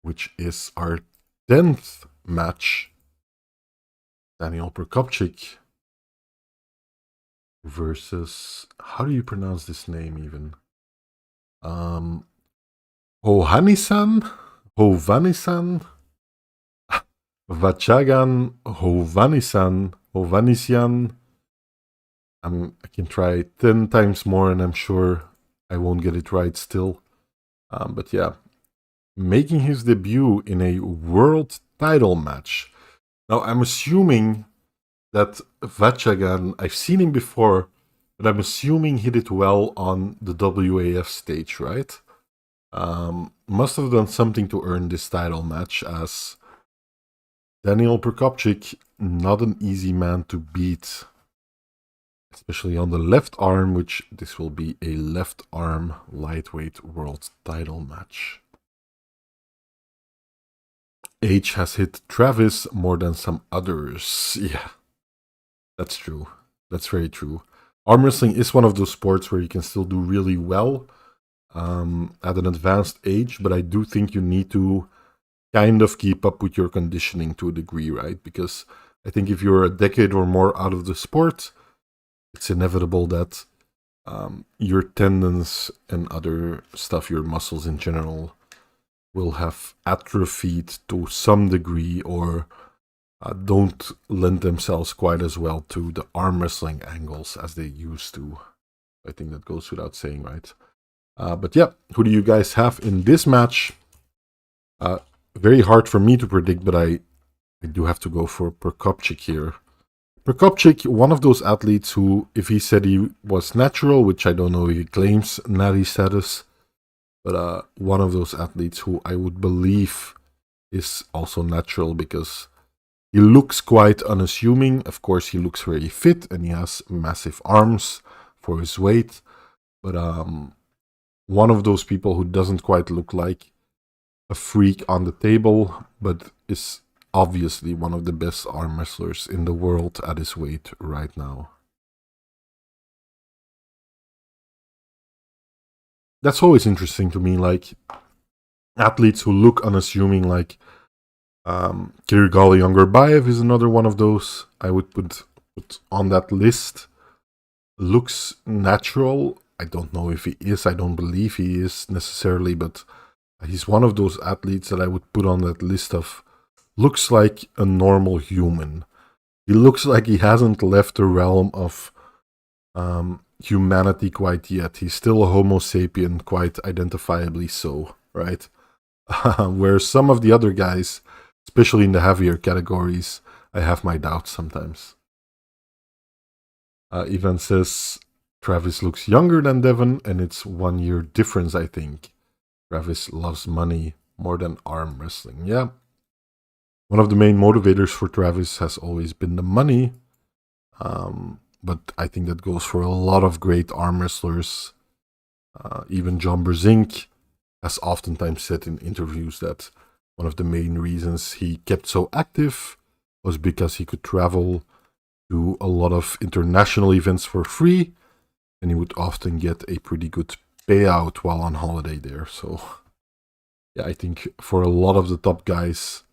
which is our 10th match. Daniel Prokopchik versus, how do you pronounce this name even? Hovhannisyan, Vachagan Hovhannisyan. I can try 10 times more and I'm sure I won't get it right still. But yeah, making his debut in a world title match. Now I'm assuming that Vachagan, I've seen him before, but I'm assuming he did well on the WAF stage, right? Must have done something to earn this title match, as Daniel Prokopchik, not an easy man to beat, especially on the left arm, which this will be a left arm lightweight world title match. H has hit Travis more than some others. Yeah, that's true. That's very true. Arm wrestling is one of those sports where you can still do really well at an advanced age, but I do think you need to kind of keep up with your conditioning to a degree, right? Because I think if you're a decade or more out of the sport, it's inevitable that your tendons and other stuff, your muscles in general, will have atrophied to some degree, or don't lend themselves quite as well to the arm wrestling angles as they used to. I think that goes without saying, right? But yeah, who do you guys have in this match? Very hard for me to predict, but I do have to go for Prokopchik here. Prokopchik, one of those athletes who, if he said he was natural, which I don't know if he claims natty status, but one of those athletes who I would believe is also natural, because he looks quite unassuming. Of course, he looks very fit and he has massive arms for his weight, but one of those people who doesn't quite look like a freak on the table, but is obviously one of the best arm wrestlers in the world at his weight right now. That's always interesting to me, like athletes who look unassuming, like Kirigali Yongurbayev is another one of those I would put on that list. Looks natural. I don't know if he is, I don't believe he is necessarily, but he's one of those athletes that I would put on that list of looks like a normal human. He looks like he hasn't left the realm of humanity quite yet. He's still a Homo sapien, quite identifiably so, right? Where some of the other guys, especially in the heavier categories, I have my doubts sometimes. Ivan says Travis looks younger than Devon, and it's 1 year difference, I think. Travis loves money more than arm wrestling. Yeah. One of the main motivators for Travis has always been the money. But I think that goes for a lot of great arm wrestlers. Even John Brzezinski has oftentimes said in interviews that one of the main reasons he kept so active was because he could travel to a lot of international events for free, and he would often get a pretty good payout while on holiday there. So yeah, I think for a lot of the top guys,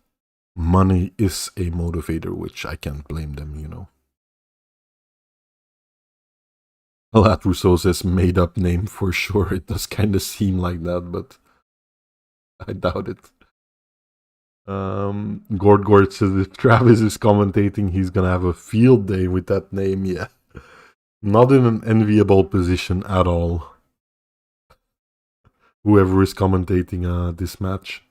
money is a motivator, which I can't blame them, you know. Alat Rousseau says made up name for sure. It does kind of seem like that, but I doubt it. Gord says if Travis is commentating, he's gonna have a field day with that name. Yeah, not in an enviable position at all. Whoever is commentating this match.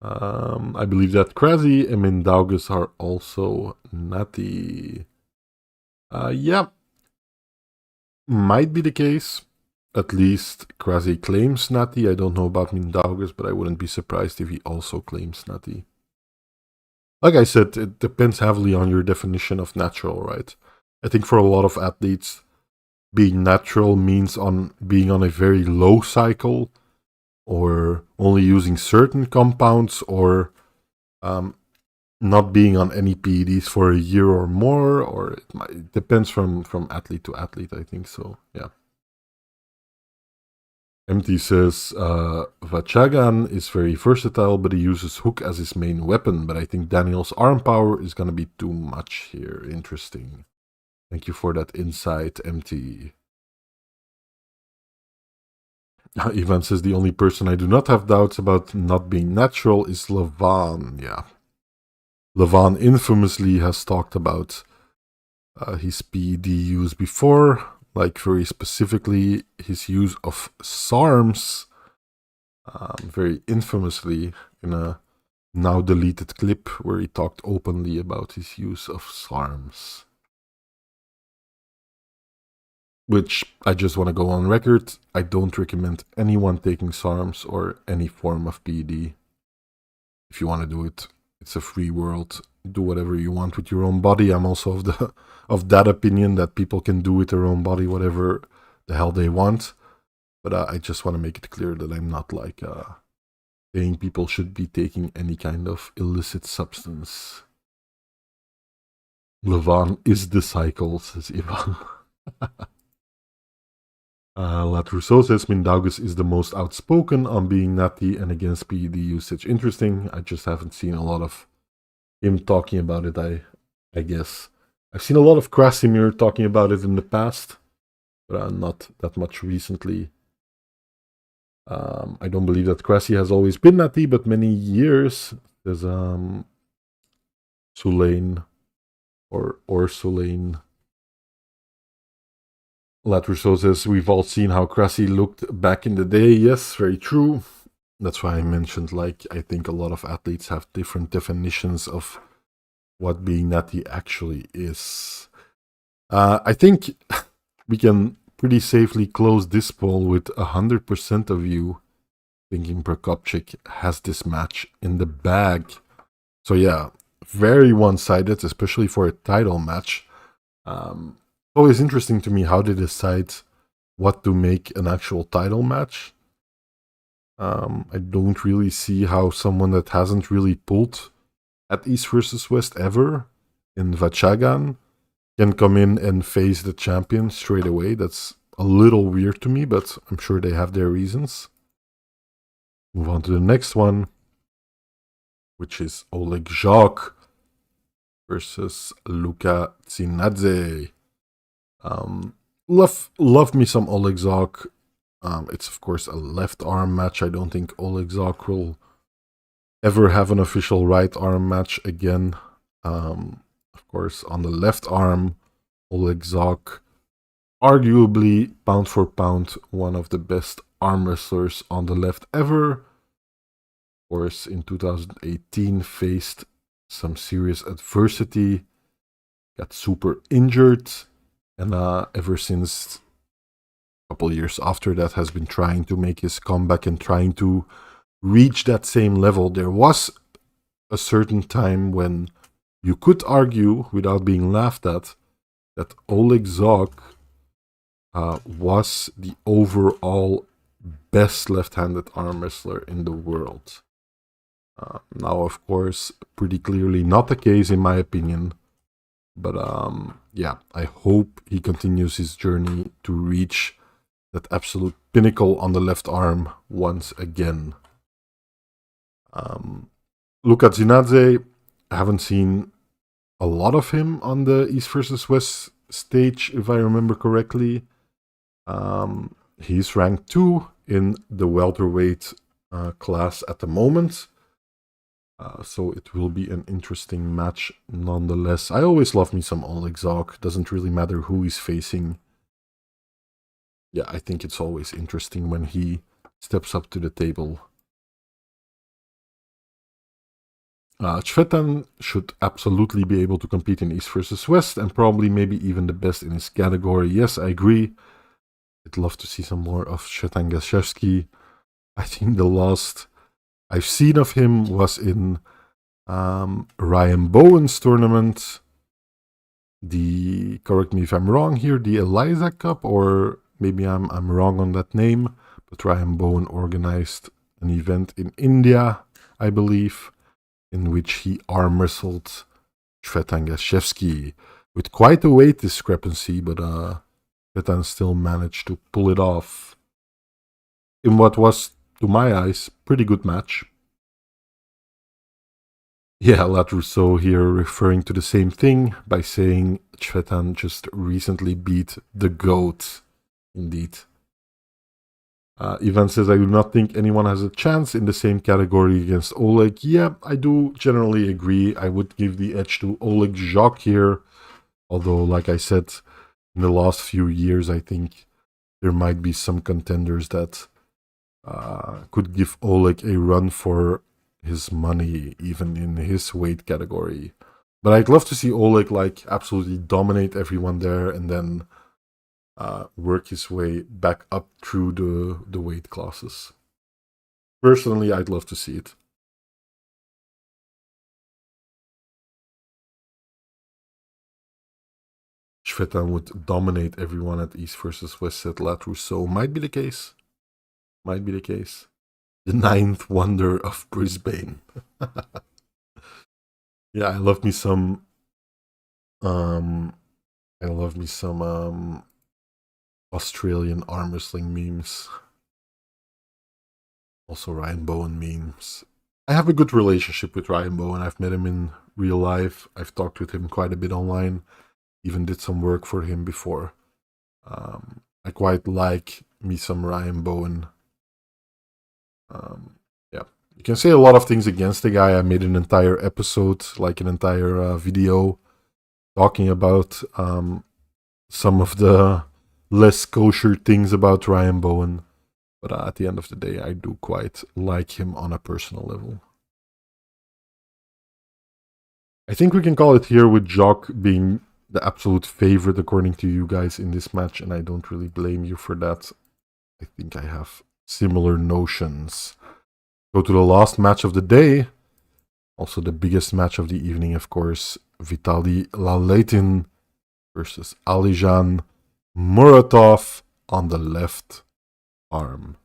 I believe that Krasi and Mindaugas are also natty. Yeah, might be the case. At least Krasi claims natty. I don't know about Mindaugas, but I wouldn't be surprised if he also claims natty. Like I said, it depends heavily on your definition of natural, right? I think for a lot of athletes, being natural means being on a very low cycle, or only using certain compounds, or not being on any PEDs for a year or more, or it depends from athlete to athlete, I think so, yeah. MT says, Vachagan is very versatile, but he uses hook as his main weapon, but I think Daniel's arm power is going to be too much here. Interesting. Thank you for that insight, MT. Ivan says, the only person I do not have doubts about not being natural is Levan. Yeah. Levan infamously has talked about his PED use before, like very specifically his use of SARMs, very infamously in a now deleted clip where he talked openly about his use of SARMs. Which I just want to go on record, I don't recommend anyone taking SARMs or any form of PED. If you want to do it, it's a free world. Do whatever you want with your own body. I'm also of that opinion that people can do with their own body whatever the hell they want. But I just want to make it clear that I'm not like saying people should be taking any kind of illicit substance. Levan is the cycle, says Ivan. Latrousseau says Mindaugas is the most outspoken on being natty and against PED usage. Interesting. I just haven't seen a lot of him talking about it, I guess. I've seen a lot of Krasimir talking about it in the past, but not that much recently. I don't believe that Krasi has always been natty, but many years. There's Sulain or Sulain. Latrousseau says, we've all seen how Krasi looked back in the day. Yes, very true. That's why I mentioned, like, I think a lot of athletes have different definitions of what being natty actually is. I think we can pretty safely close this poll with 100% of you thinking Prokopchik has this match in the bag. So yeah, very one-sided, especially for a title match. Always interesting to me how they decide what to make an actual title match. I don't really see how someone that hasn't really pulled at East versus West ever in Vachagan can come in and face the champion straight away. That's a little weird to me, but I'm sure they have their reasons. Move on to the next one, which is Oleg Jacques versus Luka Tsinadze. Love me some Oleg Jacques. It's of course a left arm match. I don't think Oleg Jacques will ever have an official right arm match again. Of course, on the left arm, Oleg Jacques, arguably pound for pound one of the best arm wrestlers on the left ever. Of course, in 2018 faced some serious adversity, got super injured, and ever since a couple years after that has been trying to make his comeback and trying to reach that same level. There was a certain time when you could argue, without being laughed at, that Oleg Jacques was the overall best left-handed arm wrestler in the world. Now, of course, pretty clearly not the case in my opinion. But yeah, I hope he continues his journey to reach that absolute pinnacle on the left arm once again. Luka Tsinadze, I haven't seen a lot of him on the East versus West stage, if I remember correctly. He's ranked 2 in the welterweight class at the moment. So it will be an interesting match nonetheless. I always love me some Oleg Jacques. Doesn't really matter who he's facing. Yeah, I think it's always interesting when he steps up to the table. Cvetan should absolutely be able to compete in East versus West and probably maybe even the best in his category. Yes, I agree. I'd love to see some more of Cvetan Gashevsky. I think the last I've seen of him was in Ryan Bowen's tournament. Correct me if I'm wrong here, the Eliza Cup, or maybe I'm wrong on that name, but Ryan Bowen organized an event in India, I believe. in which he arm wrestled Saginashvili with quite a weight discrepancy, but Svetan still managed to pull it off in what was, to my eyes, pretty good match. Yeah, Lat here referring to the same thing by saying Svetan just recently beat the GOAT. Indeed. Ivan says, I do not think anyone has a chance in the same category against Oleg. Yeah, I do generally agree. I would give the edge to Oleg Jacques here. Although, like I said, in the last few years, I think there might be some contenders that could give Oleg a run for his money, even in his weight category. But I'd love to see Oleg like absolutely dominate everyone there and then work his way back up through the weight classes. Personally, I'd love to see it. Svetan would dominate everyone at East versus West, said Lat Rousseau. Might be the case. Might be the case. The ninth wonder of Brisbane. Yeah, I love me some Australian arm wrestling memes. Also Ryan Bowen memes. I have a good relationship with Ryan Bowen. I've met him in real life. I've talked with him quite a bit online. Even did some work for him before. I quite like me some Ryan Bowen. Yeah, you can say a lot of things against the guy. I made an entire episode, like an entire video, talking about some of the less kosher things about Ryan Bowen. But at the end of the day, I do quite like him on a personal level. I think we can call it here with Jock being the absolute favorite according to you guys in this match, and I don't really blame you for that. I think I have similar notions. Go to the last match of the day. Also the biggest match of the evening, of course. Vitaly Laletin versus Alizhan Muratov on the left arm.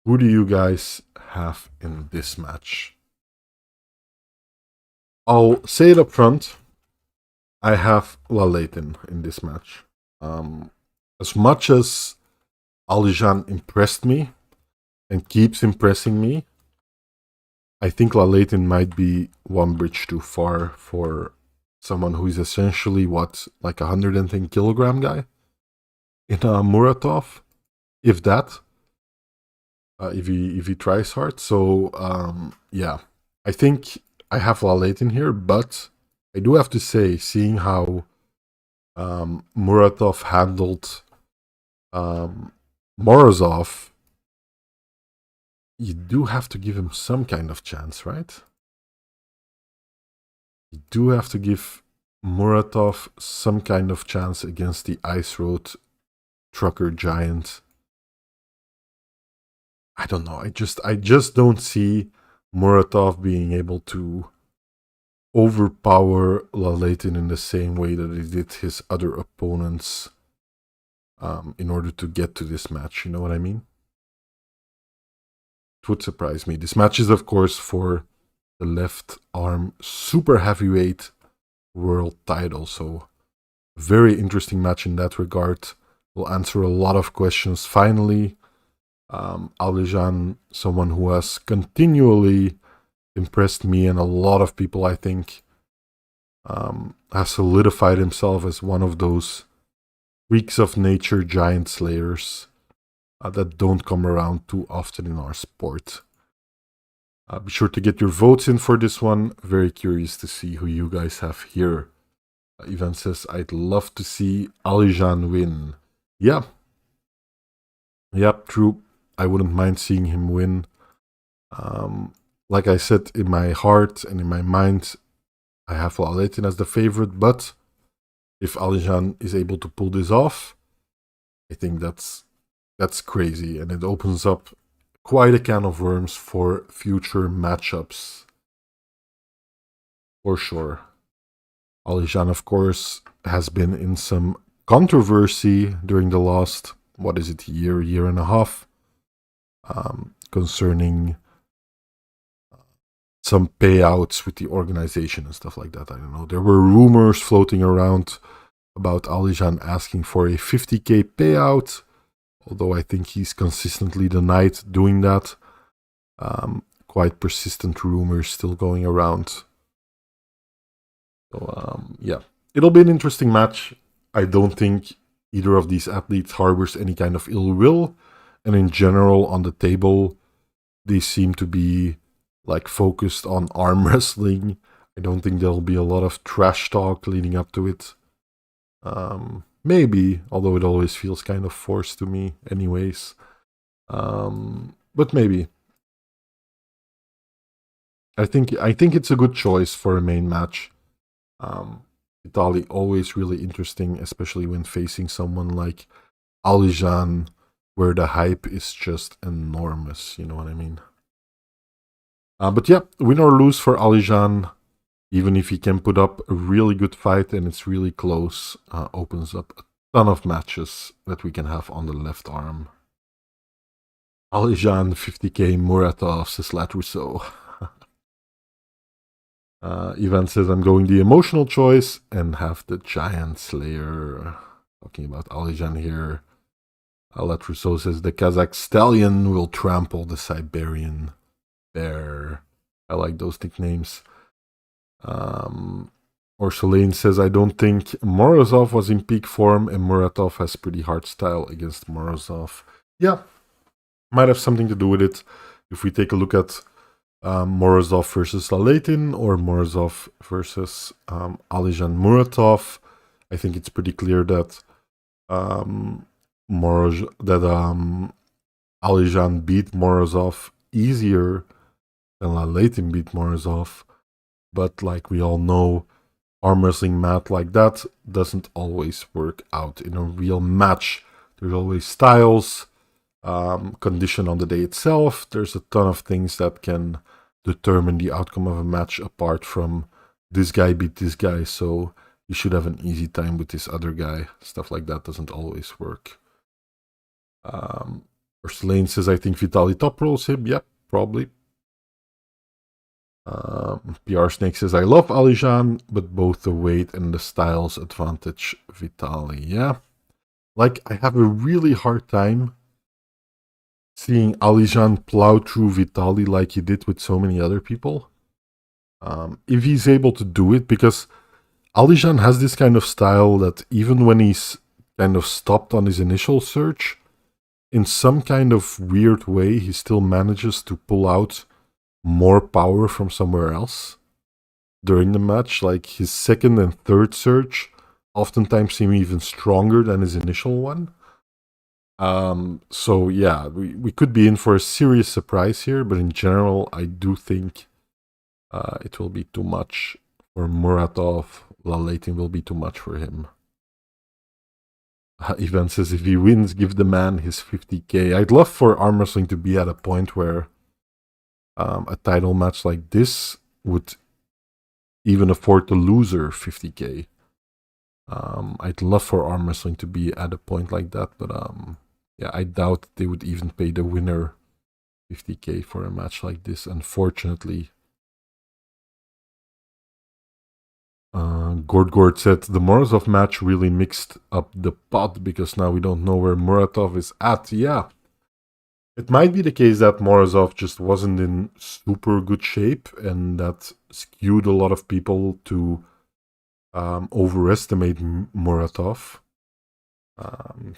Who do you guys have in this match? I'll say it up front. I have Laletin in this match. As much as Alizhan impressed me and keeps impressing me, I think Laletin might be one bridge too far for someone who is essentially like 110 kilogram guy in Muratov, if that, if he tries hard. So yeah, I think I have Laletin here, but I do have to say, seeing how Muratov handled Morozov, you do have to give him some kind of chance, right? You do have to give Muratov some kind of chance against the Ice Road trucker giant. I don't know. I just don't see Muratov being able to overpower Laletin in the same way that he did his other opponents in order to get to this match. You know what I mean? It would surprise me. This match is, of course, for the left arm super heavyweight world title. So, very interesting match in that regard. We'll answer a lot of questions finally. Alizhan, someone who has continually impressed me and a lot of people, I think, has solidified himself as one of those freaks of nature giant slayers that don't come around too often in our sport. Be sure to get your votes in for this one. Very curious to see who you guys have here. Ivan says, I'd love to see Alizhan win. Yeah. Yep, true. I wouldn't mind seeing him win. Like I said, in my heart and in my mind, I have Laletin as the favorite, but if Alizhan is able to pull this off, I think that's crazy, and it opens up quite a can of worms for future matchups. For sure. Alizhan, of course, has been in some controversy during the last, year and a half, concerning some payouts with the organization and stuff like that. I don't know. There were rumors floating around about Alizhan asking for a 50k payout, although I think he's consistently denied doing that. Quite persistent rumors still going around. So, yeah, it'll be an interesting match. I don't think either of these athletes harbors any kind of ill will. And in general, on the table, they seem to be like focused on arm wrestling. I don't think there'll be a lot of trash talk leading up to it. Maybe, although it always feels kind of forced to me anyways. But maybe. I think it's a good choice for a main match. Vitaly always really interesting, especially when facing someone like Alizhan, where the hype is just enormous, you know what I mean? But yeah, win or lose for Alizhan, even if he can put up a really good fight and it's really close, opens up a ton of matches that we can have on the left arm. Alizhan 50k Muratov, says Latrusso. Ivan says, I'm going the emotional choice and have the Giant Slayer. Talking about Alizhan here. Latrusso says, the Kazakh Stallion will trample the Siberian Bear. I like those nicknames. Ursulane says, I don't think Morozov was in peak form and Muratov has pretty hard style against Morozov. Yeah, might have something to do with it. If we take a look at Morozov versus Laletin or Morozov versus Alizhan Muratov, I think it's pretty clear that Alizhan beat Morozov easier than Laletin beat Morozov. But like we all know, arm wrestling mat like that doesn't always work out in a real match. There's always styles, condition on the day itself. There's a ton of things that can determine the outcome of a match apart from this guy beat this guy, so you should have an easy time with this other guy. Stuff like that doesn't always work. Ursulane says, I think Vitaly top rolls him. Yep, probably. PR Snake says, I love Alizhan, but both the weight and the styles advantage Vitaly. Yeah. Like, I have a really hard time seeing Alizhan plow through Vitaly like he did with so many other people. If he's able to do it, because Alizhan has this kind of style that even when he's kind of stopped on his initial surge, in some kind of weird way, he still manages to pull out more power from somewhere else during the match. Like his second and third surge oftentimes seem even stronger than his initial one. So yeah, we could be in for a serious surprise here, but in general, I do think it will be too much for Muratov. Laletin will be too much for him. Ivan says, if he wins, give the man his 50k. I'd love for arm wrestling to be at a point where a title match like this would even afford the loser 50k. I'd love for arm wrestling to be at a point like that, but yeah, I doubt they would even pay the winner 50k for a match like this, unfortunately. Gord said, the Morozov match really mixed up the pot because now we don't know where Muratov is at. Yeah. It might be the case that Morozov just wasn't in super good shape and that skewed a lot of people to overestimate Muratov.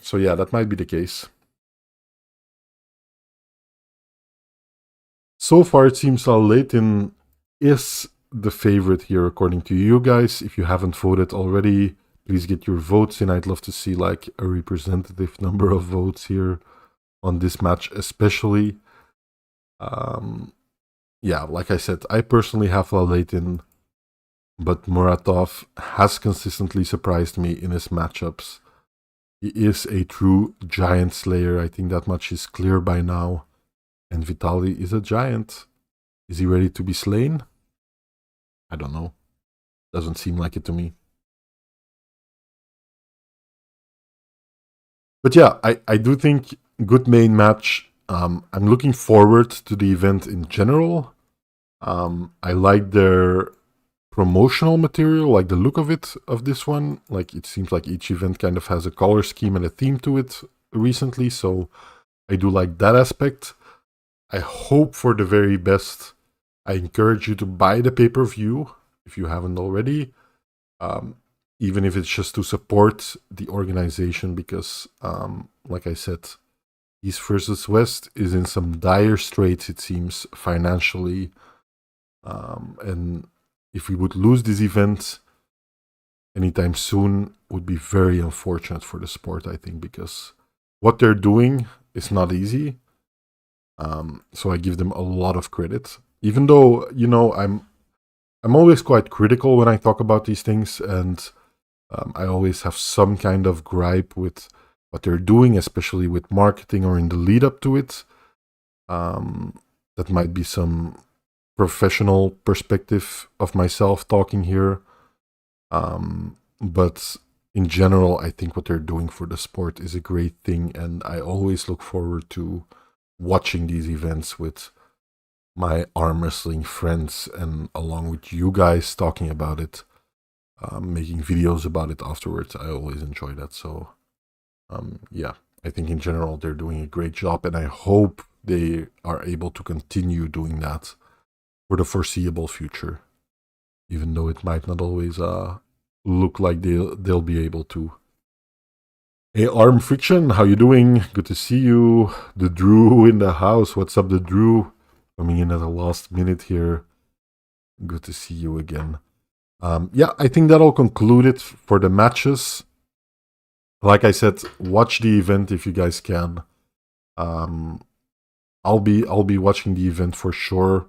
So yeah, that might be the case. So far, it seems Laletin is the favorite here, according to you guys. If you haven't voted already, please get your votes in. I'd love to see like a representative number of votes here on this match, especially. Yeah, like I said, I personally have Laletin, but Muratov has consistently surprised me in his matchups. He is a true giant slayer. I think that much is clear by now. And Vitaly is a giant. Is he ready to be slain? I don't know. Doesn't seem like it to me. But yeah, I do think good main match. I'm looking forward to the event in general. I like their promotional material, like the look of it, of this one. Like, it seems like each event kind of has a color scheme and a theme to it recently, so I do like that aspect. I hope for the very best. I encourage you to buy the pay-per-view if you haven't already, even if it's just to support the organization, because, like I said, East versus West is in some dire straits, it seems, financially. And if we would lose this event anytime soon, would be very unfortunate for the sport, I think, because what they're doing is not easy. So I give them a lot of credit, even though, you know, I'm always quite critical when I talk about these things, and I always have some kind of gripe with what they're doing, especially with marketing or in the lead up to it. That might be some professional perspective of myself talking here. But in general, I think what they're doing for the sport is a great thing, and I always look forward to watching these events with my arm wrestling friends, and along with you guys talking about it, making videos about it afterwards. I always enjoy that. So yeah, I think in general they're doing a great job, and I hope they are able to continue doing that for the foreseeable future, even though it might not always look like they'll be able to. Hey, Arm Friction, how you doing? Good to see you. The Drew in the house. What's up, the Drew? Coming in at the last minute here. Good to see you again. Yeah, I think that'll conclude it for the matches. Like I said, watch the event if you guys can. I'll be watching the event for sure.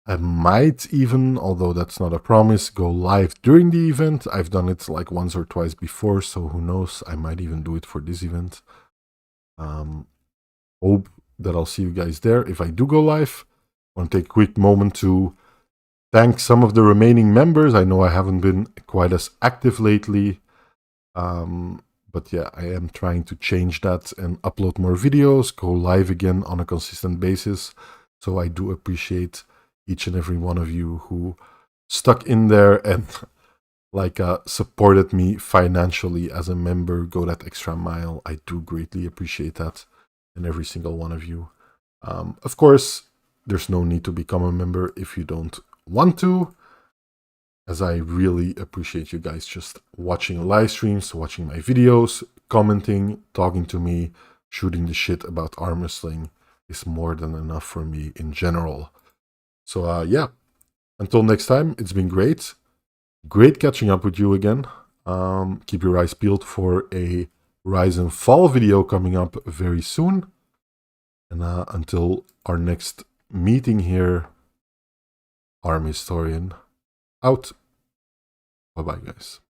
I might even, although that's not a promise, go live during the event. I've done it like once or twice before, so who knows? I might even do it for this event. Hope that I'll see you guys there. If I do go live, I want to take a quick moment to thank some of the remaining members. I know I haven't been quite as active lately. But yeah, I am trying to change that and upload more videos, go live again on a consistent basis. So I do appreciate each and every one of you who stuck in there and like supported me financially as a member, go that extra mile. I do greatly appreciate that, and every single one of you. Of course, there's no need to become a member if you don't want to, as I really appreciate you guys just watching live streams, watching my videos, commenting, talking to me, shooting the shit about arm wrestling is more than enough for me in general. So yeah, until next time, it's been great. Great catching up with you again. Keep your eyes peeled for a Rise and Fall video coming up very soon. And until our next meeting here, Arm Historian out. Bye-bye, guys.